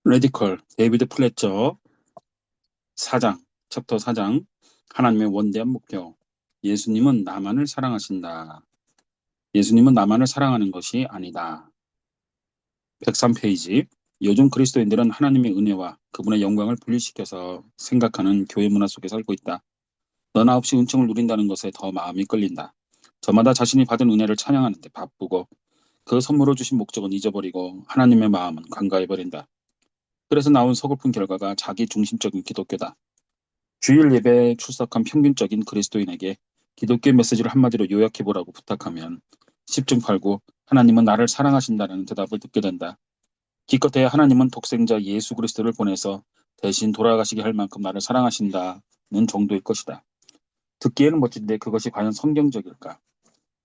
레디컬 데이비드 플래처 4장 챕터 4장 하나님의 원대한 목표. 예수님은 나만을 사랑하신다. 예수님은 나만을 사랑하는 것이 아니다. 103페이지. 요즘 그리스도인들은 하나님의 은혜와 그분의 영광을 분리시켜서 생각하는 교회 문화 속에 살고 있다. 너나 없이 은총을 누린다는 것에 더 마음이 끌린다. 저마다 자신이 받은 은혜를 찬양하는데 바쁘고 그 선물을 주신 목적은 잊어버리고 하나님의 마음은 간과해버린다. 그래서 나온 서글픈 결과가 자기 중심적인 기독교다. 주일 예배에 출석한 평균적인 그리스도인에게 기독교 메시지를 한마디로 요약해보라고 부탁하면 10중 8구 하나님은 나를 사랑하신다는 대답을 듣게 된다. 기껏해야 하나님은 독생자 예수 그리스도를 보내서 대신 돌아가시게 할 만큼 나를 사랑하신다는 정도일 것이다. 듣기에는 멋진데 그것이 과연 성경적일까?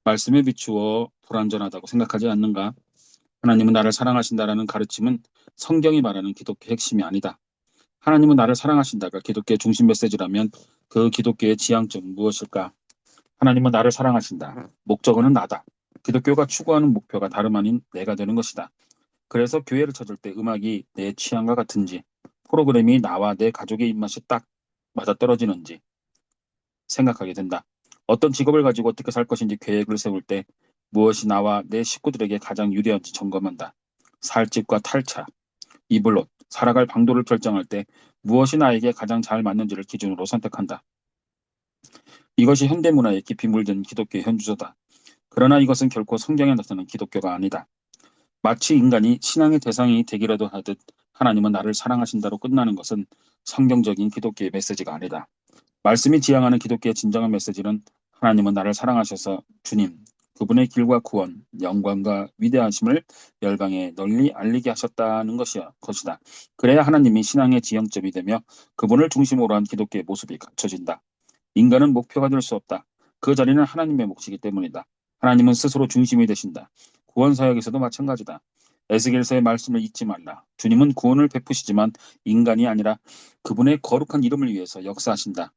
말씀에 비추어 불완전하다고 생각하지 않는가? 하나님은 나를 사랑하신다라는 가르침은 성경이 말하는 기독교 핵심이 아니다. 하나님은 나를 사랑하신다가 기독교의 중심 메시지라면 그 기독교의 지향점은 무엇일까? 하나님은 나를 사랑하신다. 목적어는 나다. 기독교가 추구하는 목표가 다름 아닌 내가 되는 것이다. 그래서 교회를 찾을 때 음악이 내 취향과 같은지, 프로그램이 나와 내 가족의 입맛이 딱 맞아떨어지는지 생각하게 된다. 어떤 직업을 가지고 어떻게 살 것인지 계획을 세울 때 무엇이 나와 내 식구들에게 가장 유리한지 점검한다. 살 집과 탈차, 입을 옷, 살아갈 방도를 결정할 때 무엇이 나에게 가장 잘 맞는지를 기준으로 선택한다. 이것이 현대문화에 깊이 물든 기독교의 현주소다. 그러나 이것은 결코 성경에 나타난 기독교가 아니다. 마치 인간이 신앙의 대상이 되기라도 하듯 하나님은 나를 사랑하신다로 끝나는 것은 성경적인 기독교의 메시지가 아니다. 말씀이 지향하는 기독교의 진정한 메시지는 하나님은 나를 사랑하셔서 주님, 그분의 길과 구원, 영광과 위대하심을 열방에 널리 알리게 하셨다는 것이다. 그래야 하나님이 신앙의 지형점이 되며 그분을 중심으로 한 기독교의 모습이 갖춰진다. 인간은 목표가 될 수 없다. 그 자리는 하나님의 몫이기 때문이다. 하나님은 스스로 중심이 되신다. 구원 사역에서도 마찬가지다. 에스겔서의 말씀을 잊지 말라. 주님은 구원을 베푸시지만 인간이 아니라 그분의 거룩한 이름을 위해서 역사하신다.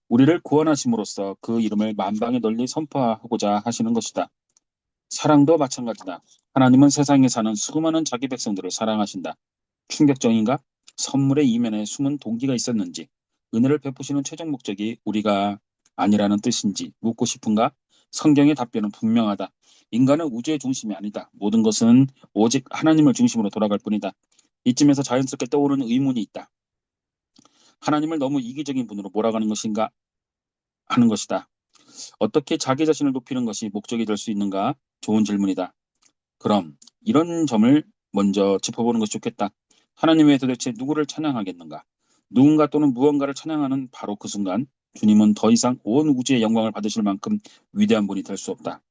우리를 구원하심으로써 그 이름을 만방에 널리 선포하고자 하시는 것이다. 사랑도 마찬가지다. 하나님은 세상에 사는 수많은 자기 백성들을 사랑하신다. 충격적인가? 선물의 이면에 숨은 동기가 있었는지, 은혜를 베푸시는 최종 목적이 우리가 아니라는 뜻인지 묻고 싶은가? 성경의 답변은 분명하다. 인간은 우주의 중심이 아니다. 모든 것은 오직 하나님을 중심으로 돌아갈 뿐이다. 이쯤에서 자연스럽게 떠오르는 의문이 있다. 하나님을 너무 이기적인 분으로 몰아가는 것인가 하는 것이다. 어떻게 자기 자신을 높이는 것이 목적이 될 수 있는가? 좋은 질문이다. 그럼 이런 점을 먼저 짚어보는 것이 좋겠다. 하나님 왜 도대체 누구를 찬양하겠는가? 누군가 또는 무언가를 찬양하는 바로 그 순간 주님은 더 이상 온 우주의 영광을 받으실 만큼 위대한 분이 될 수 없다.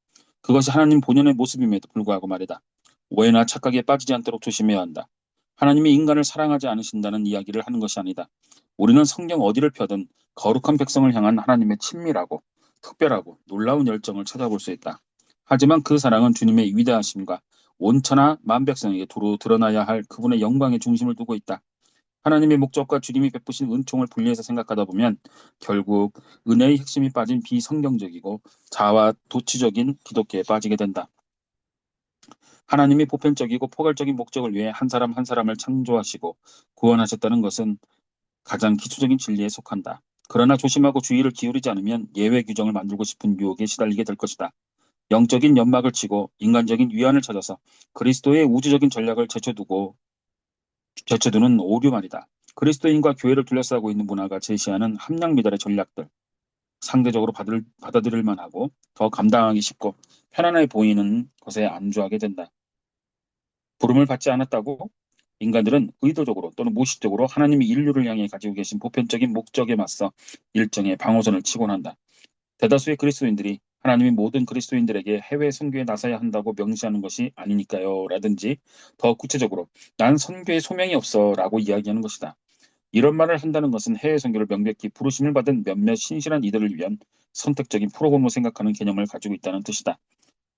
그것이 하나님 본연의 모습임에도 불구하고 말이다. 오해나 착각에 빠지지 않도록 조심해야 한다. 하나님이 인간을 사랑하지 않으신다는 이야기를 하는 것이 아니다. 우리는 성경 어디를 펴든 거룩한 백성을 향한 하나님의 친밀하고 특별하고 놀라운 열정을 찾아볼 수 있다. 하지만 그 사랑은 주님의 위대하심과 온천하 만백성에게 두루 드러나야 할 그분의 영광의 중심을 두고 있다. 하나님의 목적과 주님이 베푸신 은총을 분리해서 생각하다 보면 결국 은혜의 핵심이 빠진 비성경적이고 자아 도취적인 기독교에 빠지게 된다. 하나님이 보편적이고 포괄적인 목적을 위해 한 사람 한 사람을 창조하시고 구원하셨다는 것은 가장 기초적인 진리에 속한다. 그러나 조심하고 주의를 기울이지 않으면 예외 규정을 만들고 싶은 유혹에 시달리게 될 것이다. 영적인 연막을 치고 인간적인 위안을 찾아서 그리스도의 우주적인 전략을 제쳐두는 오류 말이다. 그리스도인과 교회를 둘러싸고 있는 문화가 제시하는 함량 미달의 전략들, 상대적으로 받아들일 만하고 더 감당하기 쉽고 편안해 보이는 것에 안주하게 된다. 부름을 받지 않았다고 인간들은 의도적으로 또는 무의식적으로 하나님이 인류를 향해 가지고 계신 보편적인 목적에 맞서 일정의 방어선을 치곤 한다. 대다수의 그리스도인들이 하나님이 모든 그리스도인들에게 해외 선교에 나서야 한다고 명시하는 것이 아니니까요. 라든지 더 구체적으로 난 선교에 소명이 없어 라고 이야기하는 것이다. 이런 말을 한다는 것은 해외 선교를 명백히 부르심을 받은 몇몇 신실한 이들을 위한 선택적인 프로그램으로 생각하는 개념을 가지고 있다는 뜻이다.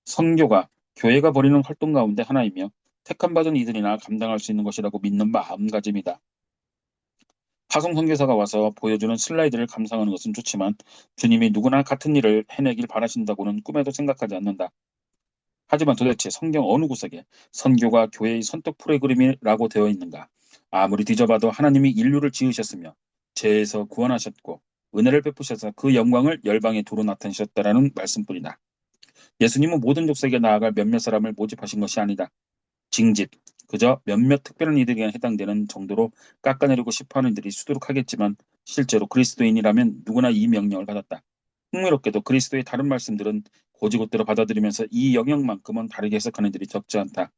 선교가 교회가 벌이는 활동 가운데 하나이며 택함 받은 이들이나 감당할 수 있는 것이라고 믿는 마음가짐이다. 파송 선교사가 와서 보여주는 슬라이드를 감상하는 것은 좋지만 주님이 누구나 같은 일을 해내길 바라신다고는 꿈에도 생각하지 않는다. 하지만 도대체 성경 어느 구석에 선교가 교회의 선택 프로그램이라고 되어 있는가? 아무리 뒤져봐도 하나님이 인류를 지으셨으며 죄에서 구원하셨고 은혜를 베푸셔서 그 영광을 열방에 두루 나타내셨다라는 말씀뿐이다. 예수님은 모든 족속에 나아갈 몇몇 사람을 모집하신 것이 아니다. 징집, 그저 몇몇 특별한 이들에게 해당되는 정도로 깎아내리고 싶어하는 이들이 수두룩하겠지만 실제로 그리스도인이라면 누구나 이 명령을 받았다. 흥미롭게도 그리스도의 다른 말씀들은 고지곳대로 받아들이면서 이 영역만큼은 다르게 해석하는 이들이 적지 않다.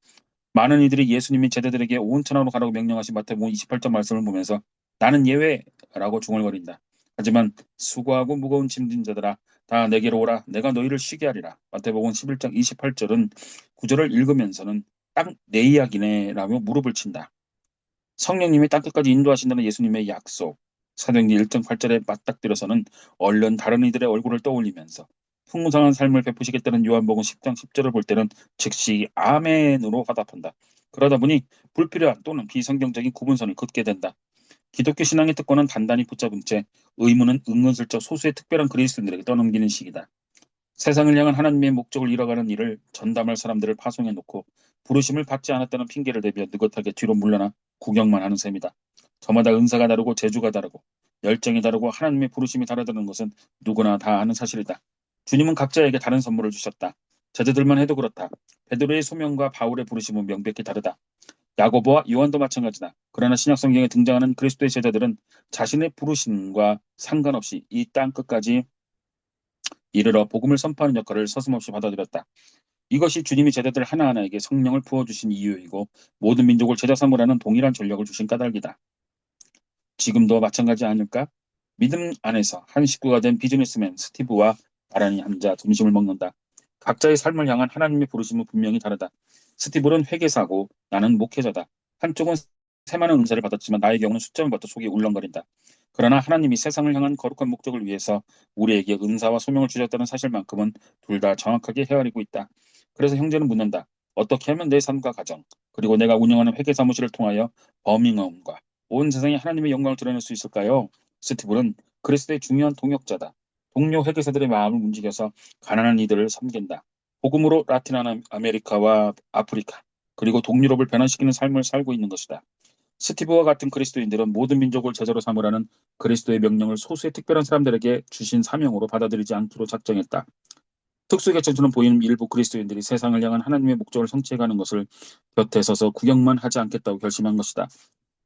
많은 이들이 예수님이 제자들에게 온 천하로 가라고 명령하신 마태복음 28장 말씀을 보면서 나는 예외라고 중얼거린다. 하지만 수고하고 무거운 짐진 자들아 다 내게로 오라 내가 너희를 쉬게 하리라. 마태복음 11장 28절은 구절을 읽으면서는 딱 내 이야기네 라며 무릎을 친다. 성령님이 땅끝까지 인도하신다는 예수님의 약속. 사도행전 1장 8절에 맞닥뜨려서는 얼른 다른 이들의 얼굴을 떠올리면서 풍성한 삶을 베푸시겠다는 요한복음 10장 10절을 볼 때는 즉시 아멘으로 화답한다. 그러다 보니 불필요한 또는 비성경적인 구분선을 긋게 된다. 기독교 신앙의 특권은 단단히 붙잡은 채 의무는 은근슬쩍 소수의 특별한 그리스도인들에게 떠넘기는 시기다. 세상을 향한 하나님의 목적을 잃어가는 일을 전담할 사람들을 파송해 놓고 부르심을 받지 않았다는 핑계를 대며 느긋하게 뒤로 물러나 구경만 하는 셈이다. 저마다 은사가 다르고 재주가 다르고 열정이 다르고 하나님의 부르심이 다르다는 것은 누구나 다 아는 사실이다. 주님은 각자에게 다른 선물을 주셨다. 제자들만 해도 그렇다. 베드로의 소명과 바울의 부르심은 명백히 다르다. 야고보와 요한도 마찬가지다. 그러나 신약 성경에 등장하는 그리스도의 제자들은 자신의 부르심과 상관없이 이 땅 끝까지 이르러 복음을 선포하는 역할을 서슴없이 받아들였다. 이것이 주님이 제자들 하나하나에게 성령을 부어주신 이유이고 모든 민족을 제자 삼으라는 동일한 전력을 주신 까닭이다. 지금도 마찬가지 아닐까? 믿음 안에서 한 식구가 된 비즈니스맨 스티브와 나란히 앉아 점심을 먹는다. 각자의 삶을 향한 하나님의 부르심은 분명히 다르다. 스티브는 회계사고 나는 목회자다. 한쪽은 세많은 은사를 받았지만 나의 경우는 숫자만 봐도 속이 울렁거린다. 그러나 하나님이 세상을 향한 거룩한 목적을 위해서 우리에게 은사와 소명을 주셨다는 사실만큼은 둘 다 정확하게 헤아리고 있다. 그래서 형제는 묻는다. 어떻게 하면 내 삶과 가정, 그리고 내가 운영하는 회계 사무실을 통하여 버밍엄과 온 세상에 하나님의 영광을 드러낼 수 있을까요? 스티브는 그리스도의 중요한 동역자다. 동료 회계사들의 마음을 움직여서 가난한 이들을 섬긴다. 복음으로 라틴 아메리카와 아프리카 그리고 동유럽을 변화시키는 삶을 살고 있는 것이다. 스티브와 같은 그리스도인들은 모든 민족을 제자로 삼으라는 그리스도의 명령을 소수의 특별한 사람들에게 주신 사명으로 받아들이지 않기로 작정했다. 특수계층처럼 보이는 일부 그리스도인들이 세상을 향한 하나님의 목적을 성취해가는 것을 곁에 서서 구경만 하지 않겠다고 결심한 것이다.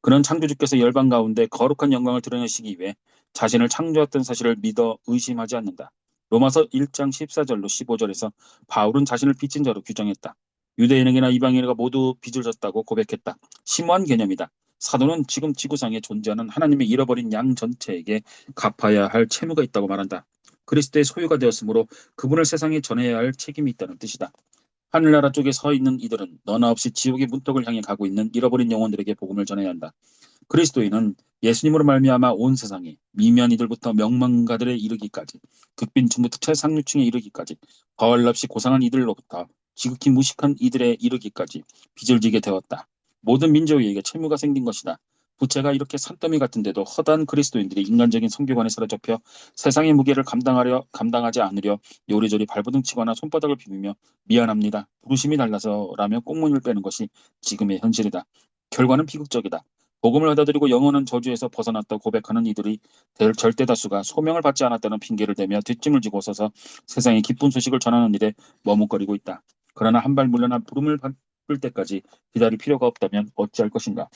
그는 창조주께서 열방 가운데 거룩한 영광을 드러내시기 위해 자신을 창조했던 사실을 믿어 의심하지 않는다. 로마서 1장 14절로 15절에서 바울은 자신을 빚진 자로 규정했다. 유대인에게나 이방인에게 모두 빚을 졌다고 고백했다. 심오한 개념이다. 사도는 지금 지구상에 존재하는 하나님의 잃어버린 양 전체에게 갚아야 할 채무가 있다고 말한다. 그리스도의 소유가 되었으므로 그분을 세상에 전해야 할 책임이 있다는 뜻이다. 하늘나라 쪽에 서 있는 이들은 너나 없이 지옥의 문턱을 향해 가고 있는 잃어버린 영혼들에게 복음을 전해야 한다. 그리스도인은 예수님으로 말미암아 온 세상에 미미한 이들부터 명망가들에 이르기까지 극빈층부터 최상류층에 이르기까지 과활 없이 고상한 이들로부터 지극히 무식한 이들에 이르기까지 빚을 지게 되었다. 모든 민족에게 채무가 생긴 것이다. 부채가 이렇게 산더미 같은데도 허다한 그리스도인들이 인간적인 성교관에 사로잡혀 세상의 무게를 감당하지 않으려 요리조리 발버둥 치거나 손바닥을 비비며 미안합니다. 부르심이 달라서라며 꽁무니를 빼는 것이 지금의 현실이다. 결과는 비극적이다. 복음을 받아들이고 영원한 저주에서 벗어났다고 고백하는 이들이 절대 다수가 소명을 받지 않았다는 핑계를 대며 뒷짐을 지고 서서 세상에 기쁜 소식을 전하는 일에 머뭇거리고 있다. 그러나 한 발 물러나 부름을 받을 때까지 기다릴 필요가 없다면 어찌할 것인가?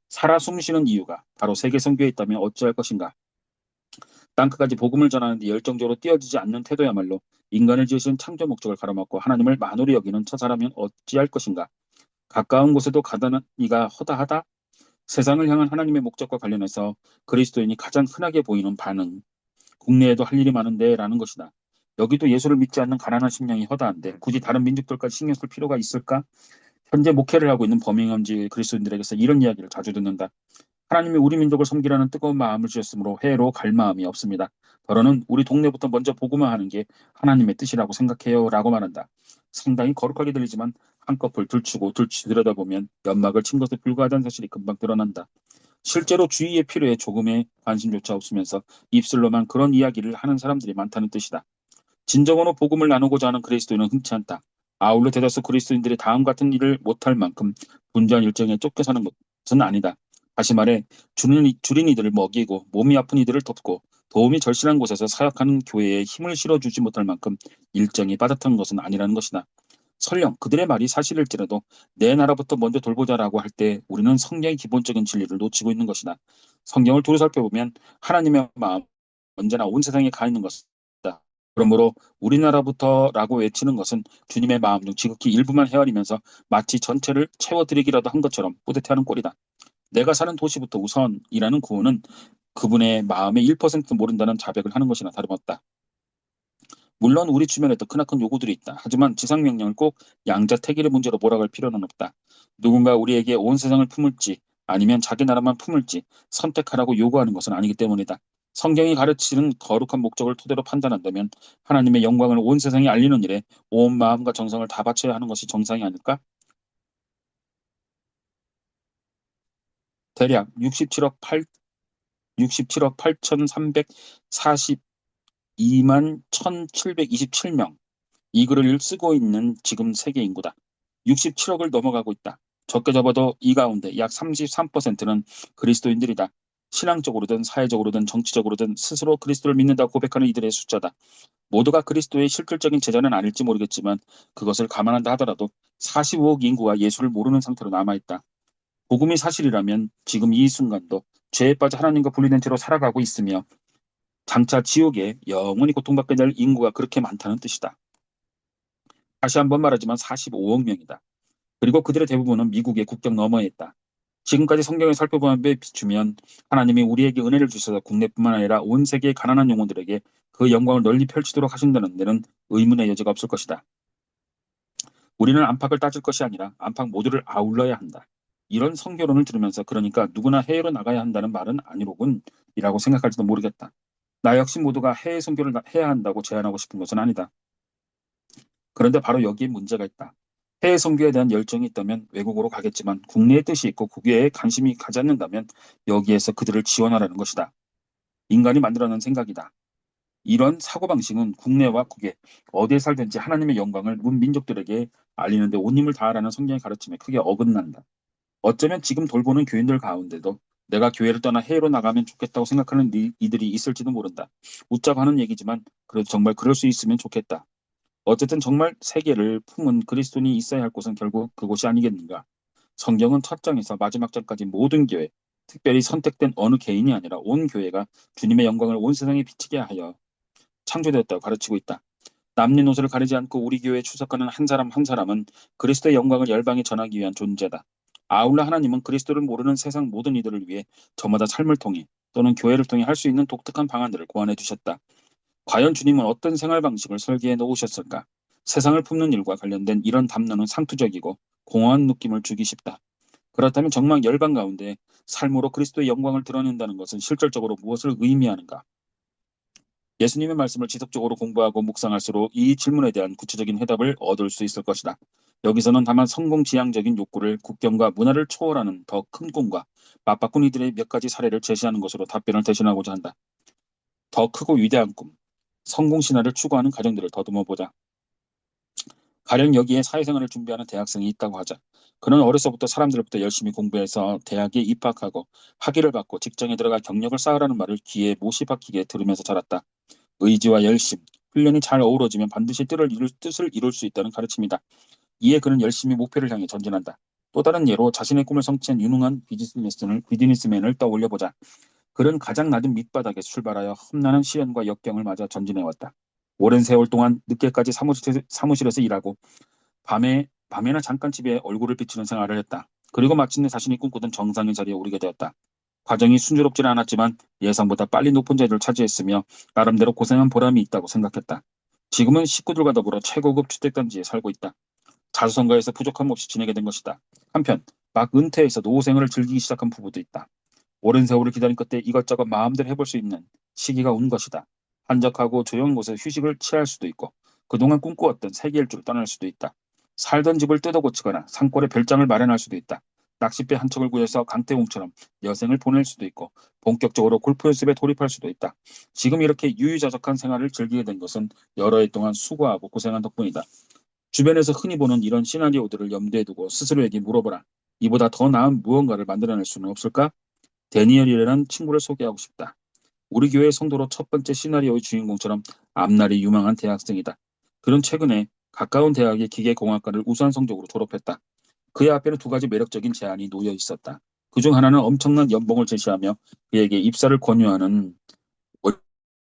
살아 숨쉬는 이유가 바로 세계 선교에 있다면 어찌할 것인가? 땅끝까지 복음을 전하는 데 열정적으로 뛰어들지 않는 태도야말로 인간을 지으신 창조 목적을 가로막고 하나님을 만홀히 여기는 처사라면 어찌할 것인가? 가까운 곳에도 가다는 이가 허다하다? 세상을 향한 하나님의 목적과 관련해서 그리스도인이 가장 흔하게 보이는 반응, 국내에도 할 일이 많은데 라는 것이다. 여기도 예수를 믿지 않는 가난한 심령이 허다한데 굳이 다른 민족들까지 신경 쓸 필요가 있을까? 현재 목회를 하고 있는 버밍엄지 그리스도인들에게서 이런 이야기를 자주 듣는다. 하나님이 우리 민족을 섬기라는 뜨거운 마음을 주셨으므로 해로 갈 마음이 없습니다. 더러는 우리 동네부터 먼저 복음화 하는 게 하나님의 뜻이라고 생각해요 라고 말한다. 상당히 거룩하게 들리지만 한꺼풀 들추고 들여다보면 연막을 친 것에 불과하다는 사실이 금방 드러난다. 실제로 주위의 필요에 조금의 관심조차 없으면서 입술로만 그런 이야기를 하는 사람들이 많다는 뜻이다. 진정으로 복음을 나누고자 하는 그리스도인은 흔치 않다. 아울러 대다수 그리스도인들이 다음 같은 일을 못할 만큼 분주한 일정에 쫓겨 사는 것은 아니다. 다시 말해 줄인 이들을 먹이고 몸이 아픈 이들을 돕고 도움이 절실한 곳에서 사역하는 교회에 힘을 실어주지 못할 만큼 일정이 빠듯한 것은 아니라는 것이다. 설령 그들의 말이 사실일지라도 내 나라부터 먼저 돌보자라고 할 때 우리는 성경의 기본적인 진리를 놓치고 있는 것이다. 성경을 두루 살펴보면 하나님의 마음 언제나 온 세상에 가 있는 것이다. 그러므로 우리나라부터라고 외치는 것은 주님의 마음 중 지극히 일부만 헤아리면서 마치 전체를 채워드리기라도 한 것처럼 뿌듯해하는 꼴이다. 내가 사는 도시부터 우선이라는 구호는 그분의 마음의 1% 모른다는 자백을 하는 것이나 다름없다. 물론 우리 주변에도 크나큰 요구들이 있다. 하지만 지상명령을 꼭 양자택일의 문제로 몰아갈 필요는 없다. 누군가 우리에게 온 세상을 품을지 아니면 자기 나라만 품을지 선택하라고 요구하는 것은 아니기 때문이다. 성경이 가르치는 거룩한 목적을 토대로 판단한다면 하나님의 영광을 온 세상에 알리는 일에 온 마음과 정성을 다 바쳐야 하는 것이 정상이 아닐까? 대략 67억 8,342만 1,727명 이 글을 쓰고 있는 지금 세계 인구다. 67억을 넘어가고 있다. 적게 접어도 이 가운데 약 33%는 그리스도인들이다. 신앙적으로든 사회적으로든 정치적으로든 스스로 그리스도를 믿는다고 고백하는 이들의 숫자다. 모두가 그리스도의 실질적인 제자는 아닐지 모르겠지만 그것을 감안한다 하더라도 45억 인구가 예수를 모르는 상태로 남아있다. 복음이 사실이라면 지금 이 순간도 죄에 빠져 하나님과 분리된 채로 살아가고 있으며 장차 지옥에 영원히 고통받게 될 인구가 그렇게 많다는 뜻이다. 다시 한번 말하지만 45억 명이다. 그리고 그들의 대부분은 미국의 국경 너머에 있다. 지금까지 성경을 살펴본 데 비추면 하나님이 우리에게 은혜를 주셔서 국내뿐만 아니라 온 세계의 가난한 영혼들에게 그 영광을 널리 펼치도록 하신다는 데는 의문의 여지가 없을 것이다. 우리는 안팎을 따질 것이 아니라 안팎 모두를 아울러야 한다. 이런 성교론을 들으면서 그러니까 누구나 해외로 나가야 한다는 말은 아니로군 이라고 생각할지도 모르겠다. 나 역시 모두가 해외 선교를 해야 한다고 제안하고 싶은 것은 아니다. 그런데 바로 여기에 문제가 있다. 해외 선교에 대한 열정이 있다면 외국으로 가겠지만 국내의 뜻이 있고 국외에 관심이 가지 않는다면 여기에서 그들을 지원하라는 것이다. 인간이 만들어낸 생각이다. 이런 사고방식은 국내와 국외, 어디에 살든지 하나님의 영광을 문 민족들에게 알리는 데 온 힘을 다하라는 성경의 가르침에 크게 어긋난다. 어쩌면 지금 돌보는 교인들 가운데도 내가 교회를 떠나 해외로 나가면 좋겠다고 생각하는 이들이 있을지도 모른다. 웃자고 하는 얘기지만 그래도 정말 그럴 수 있으면 좋겠다. 어쨌든 정말 세계를 품은 그리스도인이 있어야 할 곳은 결국 그곳이 아니겠는가. 성경은 첫 장에서 마지막 장까지 모든 교회, 특별히 선택된 어느 개인이 아니라 온 교회가 주님의 영광을 온 세상에 비치게 하여 창조되었다고 가르치고 있다. 남녀노소를 가리지 않고 우리 교회에 출석하는 한 사람 한 사람은 그리스도의 영광을 열방에 전하기 위한 존재다. 아울러 하나님은 그리스도를 모르는 세상 모든 이들을 위해 저마다 삶을 통해 또는 교회를 통해 할 수 있는 독특한 방안들을 고안해 주셨다. 과연 주님은 어떤 생활 방식을 설계해 놓으셨을까? 세상을 품는 일과 관련된 이런 담론은 상투적이고 공허한 느낌을 주기 쉽다. 그렇다면 정말 열방 가운데 삶으로 그리스도의 영광을 드러낸다는 것은 실질적으로 무엇을 의미하는가? 예수님의 말씀을 지속적으로 공부하고 묵상할수록 이 질문에 대한 구체적인 해답을 얻을 수 있을 것이다. 여기서는 다만 성공지향적인 욕구를 국경과 문화를 초월하는 더 큰 꿈과 맞바꾼 이들의 몇 가지 사례를 제시하는 것으로 답변을 대신하고자 한다. 더 크고 위대한 꿈, 성공신화를 추구하는 가정들을 더듬어 보자. 가령 여기에 사회생활을 준비하는 대학생이 있다고 하자. 그는 어려서부터 사람들부터 열심히 공부해서 대학에 입학하고 학위를 받고 직장에 들어가 경력을 쌓으라는 말을 귀에 못이 박히게 들으면서 자랐다. 의지와 열심, 훈련이 잘 어우러지면 반드시 뜻을 이룰 수 있다는 가르침이다. 이에 그는 열심히 목표를 향해 전진한다. 또 다른 예로 자신의 꿈을 성취한 유능한 비즈니스맨을 떠올려보자. 그는 가장 낮은 밑바닥에 출발하여 험난한 시련과 역경을 맞아 전진해왔다. 오랜 세월 동안 늦게까지 사무실에서 일하고 밤에나 잠깐 집에 얼굴을 비추는 생활을 했다. 그리고 마침내 자신이 꿈꾸던 정상의 자리에 오르게 되었다. 과정이 순조롭지는 않았지만 예상보다 빨리 높은 자리를 차지했으며 나름대로 고생한 보람이 있다고 생각했다. 지금은 식구들과 더불어 최고급 주택단지에 살고 있다. 자수성가해서 부족함 없이 지내게 된 것이다. 한편 막 은퇴해서 노후 생활을 즐기기 시작한 부부도 있다. 오랜 세월을 기다린 끝에 이것저것 마음대로 해볼 수 있는 시기가 온 것이다. 한적하고 조용한 곳에 휴식을 취할 수도 있고 그동안 꿈꾸었던 세계 일주를 떠날 수도 있다. 살던 집을 뜯어 고치거나 산골에 별장을 마련할 수도 있다. 낚싯배 한 척을 구해서 강태공처럼 여생을 보낼 수도 있고 본격적으로 골프 연습에 돌입할 수도 있다. 지금 이렇게 유유자적한 생활을 즐기게 된 것은 여러 해 동안 수고하고 고생한 덕분이다. 주변에서 흔히 보는 이런 시나리오들을 염두에 두고 스스로에게 물어보라. 이보다 더 나은 무언가를 만들어낼 수는 없을까? 데니엘이라는 친구를 소개하고 싶다. 우리 교회 성도로 첫 번째 시나리오의 주인공처럼 앞날이 유망한 대학생이다. 그는 최근에 가까운 대학의 기계공학과를 우수한 성적으로 졸업했다. 그의 앞에는 두 가지 매력적인 제안이 놓여 있었다. 그중 하나는 엄청난 연봉을 제시하며 그에게 입사를 권유하는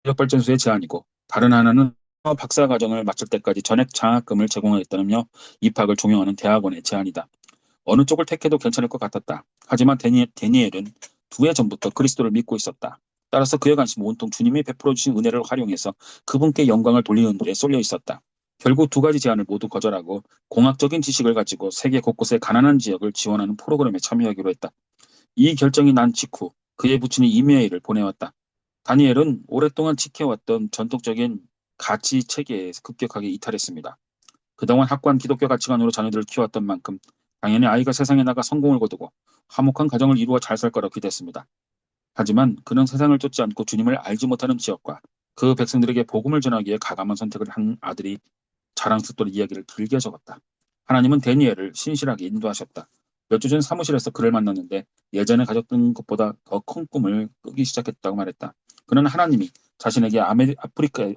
원력발전소의 제안이고, 다른 하나는 박사 과정을 마칠 때까지 전액 장학금을 제공하겠다며 입학을 종용하는 대학원의 제안이다. 어느 쪽을 택해도 괜찮을 것 같았다. 하지만 데니엘은 두 해 전부터 그리스도를 믿고 있었다. 따라서 그의 관심은 온통 주님이 베풀어 주신 은혜를 활용해서 그분께 영광을 돌리는 데 쏠려 있었다. 결국 두 가지 제안을 모두 거절하고 공학적인 지식을 가지고 세계 곳곳의 가난한 지역을 지원하는 프로그램에 참여하기로 했다. 이 결정이 난 직후 그의 부친이 이메일을 보내왔다. 다니엘은 오랫동안 지켜왔던 전통적인 가치 체계에서 급격하게 이탈했습니다. 그동안 확고한 기독교 가치관으로 자녀들을 키웠던 만큼 당연히 아이가 세상에 나가 성공을 거두고 화목한 가정을 이루어 잘 살 거라 기대했습니다. 하지만 그는 세상을 쫓지 않고 주님을 알지 못하는 지역과 그 백성들에게 복음을 전하기에 가감한 선택을 한 아들이 자랑스럽던 이야기를 길게 적었다. 하나님은 데니엘을 신실하게 인도하셨다. 몇 주 전 사무실에서 그를 만났는데 예전에 가졌던 것보다 더 큰 꿈을 꾸기 시작했다고 말했다. 그는 하나님이 자신에게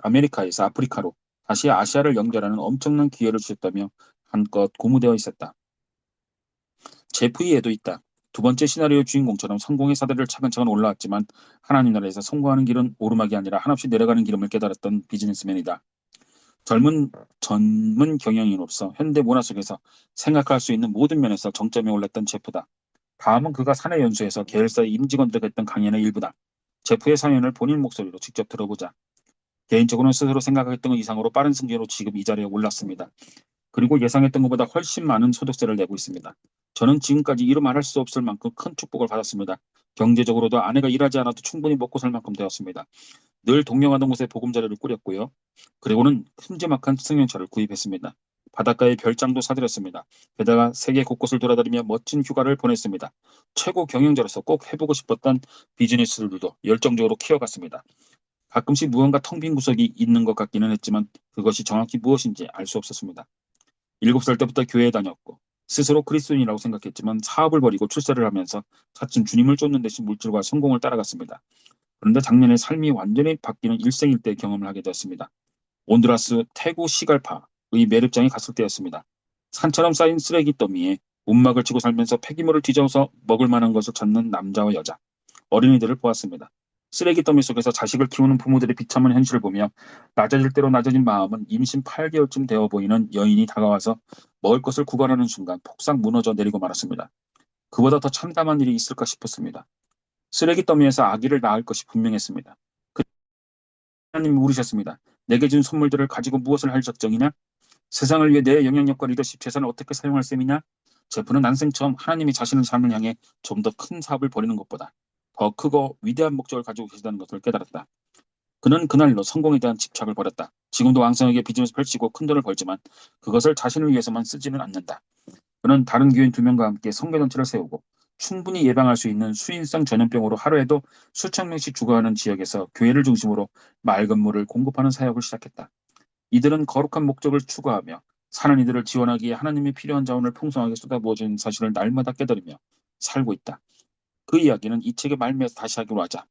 아메리카에서 아프리카로 다시 아시아를 연결하는 엄청난 기회를 주셨다며 한껏 고무되어 있었다. 제프의 애도 있다. 두 번째 시나리오 주인공처럼 성공의 사다리를 차근차근 올라왔지만 하나님 나라에서 성공하는 길은 오르막이 아니라 한없이 내려가는 길임을 깨달았던 비즈니스맨이다. 젊은 경영인으로서 현대 문화 속에서 생각할 수 있는 모든 면에서 정점에 올랐던 제프다. 다음은 그가 사내 연수에서 계열사의 임직원들에게 했던 강연의 일부다. 제프의 사연을 본인 목소리로 직접 들어보자. 개인적으로는 스스로 생각했던 것 이상으로 빠른 승진으로 지금 이 자리에 올랐습니다. 그리고 예상했던 것보다 훨씬 많은 소득세를 내고 있습니다. 저는 지금까지 이루 말할 수 없을 만큼 큰 축복을 받았습니다. 경제적으로도 아내가 일하지 않아도 충분히 먹고 살 만큼 되었습니다. 늘 동경하던 곳에 보금자리를 꾸렸고요. 그리고는 큼지막한 승용차를 구입했습니다. 바닷가에 별장도 사들였습니다. 게다가 세계 곳곳을 돌아다니며 멋진 휴가를 보냈습니다. 최고 경영자로서 꼭 해보고 싶었던 비즈니스들도 열정적으로 키워갔습니다. 가끔씩 무언가 텅 빈 구석이 있는 것 같기는 했지만 그것이 정확히 무엇인지 알 수 없었습니다. 7살 때부터 교회에 다녔고 스스로 그리스도인이라고 생각했지만 사업을 벌이고 출세를 하면서 차츰 주님을 쫓는 대신 물질과 성공을 따라갔습니다. 그런데 작년에 삶이 완전히 바뀌는 일생일대 경험을 하게 되었습니다. 온두라스 태구 시갈파의 매립장에 갔을 때였습니다. 산처럼 쌓인 쓰레기 더미에 움막을 치고 살면서 폐기물을 뒤져서 먹을 만한 것을 찾는 남자와 여자, 어린이들을 보았습니다. 쓰레기 더미 속에서 자식을 키우는 부모들의 비참한 현실을 보며 낮아질 대로 낮아진 마음은 임신 8개월쯤 되어 보이는 여인이 다가와서 먹을 것을 구걸하는 순간 폭삭 무너져 내리고 말았습니다. 그보다 더 참담한 일이 있을까 싶었습니다. 쓰레기 더미에서 아기를 낳을 것이 분명했습니다. 하나님이 물으셨습니다. 내게 준 선물들을 가지고 무엇을 할 작정이냐? 세상을 위해 내 영향력과 리더십 재산을 어떻게 사용할 셈이냐? 제프는 난생 처음 하나님이 자신의 삶을 향해 좀 더 큰 사업을 벌이는 것보다 더 크고 위대한 목적을 가지고 계시다는 것을 깨달았다. 그는 그날로 성공에 대한 집착을 버렸다. 지금도 왕성하게 비즈니스 펼치고 큰 돈을 벌지만 그것을 자신을 위해서만 쓰지는 않는다. 그는 다른 교인 2명과 함께 성교단체를 세우고 충분히 예방할 수 있는 수인성 전염병으로 하루에도 수천 명씩 죽어가는 지역에서 교회를 중심으로 맑은 물을 공급하는 사역을 시작했다. 이들은 거룩한 목적을 추구하며 사는 이들을 지원하기에 하나님이 필요한 자원을 풍성하게 쏟아부어주는 사실을 날마다 깨달으며 살고 있다. 그 이야기는 이 책의 말미에서 다시 하기로 하자.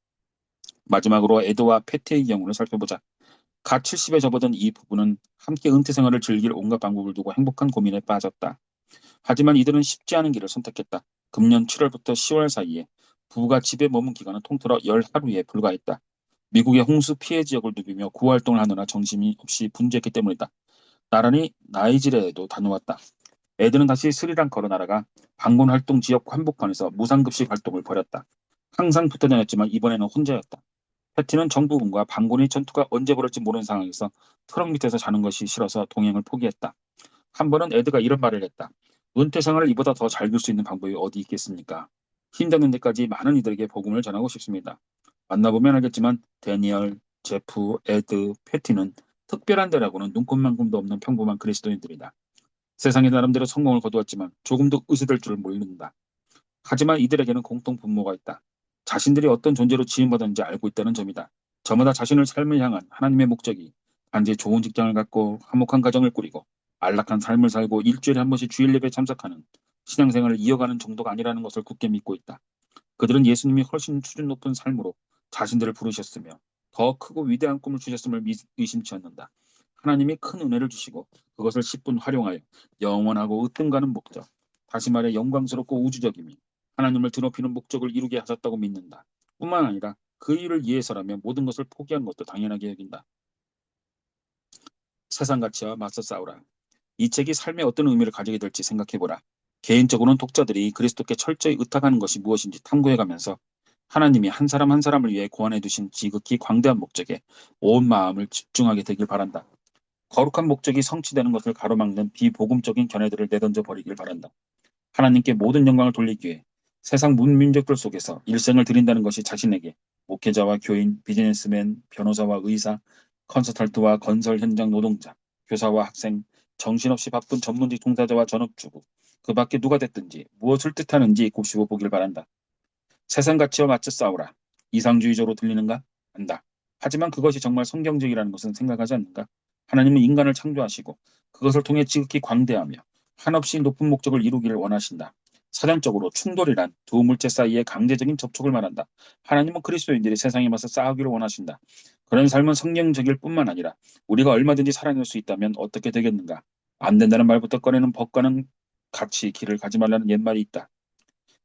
마지막으로 에드와 패티의 경우를 살펴보자. 갓 70에 접어든 이 부부는 함께 은퇴 생활을 즐길 온갖 방법을 두고 행복한 고민에 빠졌다. 하지만 이들은 쉽지 않은 길을 선택했다. 금년 7월부터 10월 사이에 부부가 집에 머문 기간은 통틀어 10하루에 불과했다. 미국의 홍수 피해 지역을 누비며 구호활동을 하느라 정신이 없이 분주했기 때문이다. 나란히 나이지리아에도 다녀왔다. 애들은 다시 스리랑카로 날아가 방문 활동 지역 한복판에서 무상급식 활동을 벌였다. 항상 붙어 다녔지만 이번에는 혼자였다. 패티는 정부군과 반군의 전투가 언제 벌어질지 모르는 상황에서 트럭 밑에서 자는 것이 싫어서 동행을 포기했다. 한 번은 에드가 이런 말을 했다. 은퇴 생활을 이보다 더 즐길 수 있는 방법이 어디 있겠습니까? 힘드는 데까지 많은 이들에게 복음을 전하고 싶습니다. 만나보면 알겠지만 데니얼, 제프, 에드, 패티는 특별한 데라고는 눈꼽만큼도 없는 평범한 그리스도인들이다. 세상에 나름대로 성공을 거두었지만 조금도 의지될 줄을 모른다. 하지만 이들에게는 공통 분모가 있다. 자신들이 어떤 존재로 지음받았는지 알고 있다는 점이다. 저마다 자신의 삶을 향한 하나님의 목적이 단지 좋은 직장을 갖고 화목한 가정을 꾸리고 안락한 삶을 살고 일주일에 한 번씩 주일 예배에 참석하는 신앙생활을 이어가는 정도가 아니라는 것을 굳게 믿고 있다. 그들은 예수님이 훨씬 수준 높은 삶으로 자신들을 부르셨으며 더 크고 위대한 꿈을 주셨음을 의심치 않는다. 하나님이 큰 은혜를 주시고 그것을 10분 활용하여 영원하고 으뜸가는 목적, 다시 말해 영광스럽고 우주적이며 하나님을 드높이는 목적을 이루게 하셨다고 믿는다. 뿐만 아니라 그 일을 위해서라면 모든 것을 포기한 것도 당연하게 여긴다. 세상 가치와 맞서 싸우라. 이 책이 삶에 어떤 의미를 가지게 될지 생각해보라. 개인적으로는 독자들이 그리스도께 철저히 의탁하는 것이 무엇인지 탐구해가면서 하나님이 한 사람 한 사람을 위해 고안해 두신 지극히 광대한 목적에 온 마음을 집중하게 되길 바란다. 거룩한 목적이 성취되는 것을 가로막는 비복음적인 견해들을 내던져 버리길 바란다. 하나님께 모든 영광을 돌리기 위해 세상 문민족들 속에서 일생을 드린다는 것이 자신에게 목회자와 교인, 비즈니스맨, 변호사와 의사, 컨설턴트와 건설 현장 노동자, 교사와 학생, 정신없이 바쁜 전문직 종사자와 전업주부, 그 밖에 누가 됐든지 무엇을 뜻하는지 곱씹어 보길 바란다. 세상 가치와 맞서 싸우라. 이상주의적으로 들리는가? 안다. 하지만 그것이 정말 성경적이라는 것은 생각하지 않는가? 하나님은 인간을 창조하시고 그것을 통해 지극히 광대하며 한없이 높은 목적을 이루기를 원하신다. 사전적으로 충돌이란 두 물체 사이의 강제적인 접촉을 말한다. 하나님은 그리스도인들이 세상에 맞서 싸우기를 원하신다. 그런 삶은 성경적일 뿐만 아니라 우리가 얼마든지 살아낼 수 있다면 어떻게 되겠는가? 안 된다는 말부터 꺼내는 법과는 같이 길을 가지 말라는 옛말이 있다.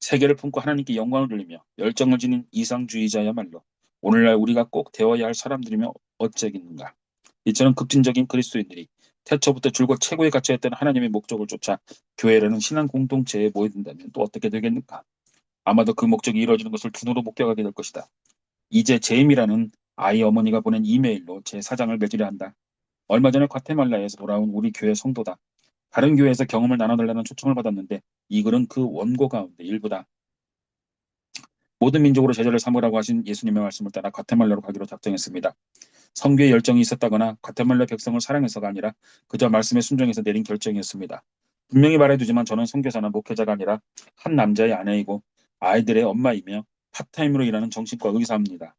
세계를 품고 하나님께 영광을 돌리며 열정을 지닌 이상주의자야말로 오늘날 우리가 꼭 되어야 할 사람들이며 어쩌겠는가. 이처럼 급진적인 그리스도인들이 태초부터 줄곧 최고의 가치였던 하나님의 목적을 쫓아 교회라는 신앙 공동체에 모여든다면 또 어떻게 되겠는가. 아마도 그 목적이 이루어지는 것을 눈으로 목격하게 될 것이다. 이제 제임이라는 아이 어머니가 보낸 이메일로 제 사장을 맺으려 한다. 얼마 전에 과테말라에서 돌아온 우리 교회 성도다. 다른 교회에서 경험을 나눠달라는 초청을 받았는데 이 글은 그 원고 가운데 일부다. 모든 민족으로 제자를 삼으라고 하신 예수님의 말씀을 따라 과테말라로 가기로 작정했습니다. 선교에 열정이 있었다거나 과테말라 백성을 사랑해서가 아니라 그저 말씀에 순종해서 내린 결정이었습니다. 분명히 말해두지만 저는 선교사나 목회자가 아니라 한 남자의 아내이고 아이들의 엄마이며 파타임으로 일하는 정신과 의사입니다.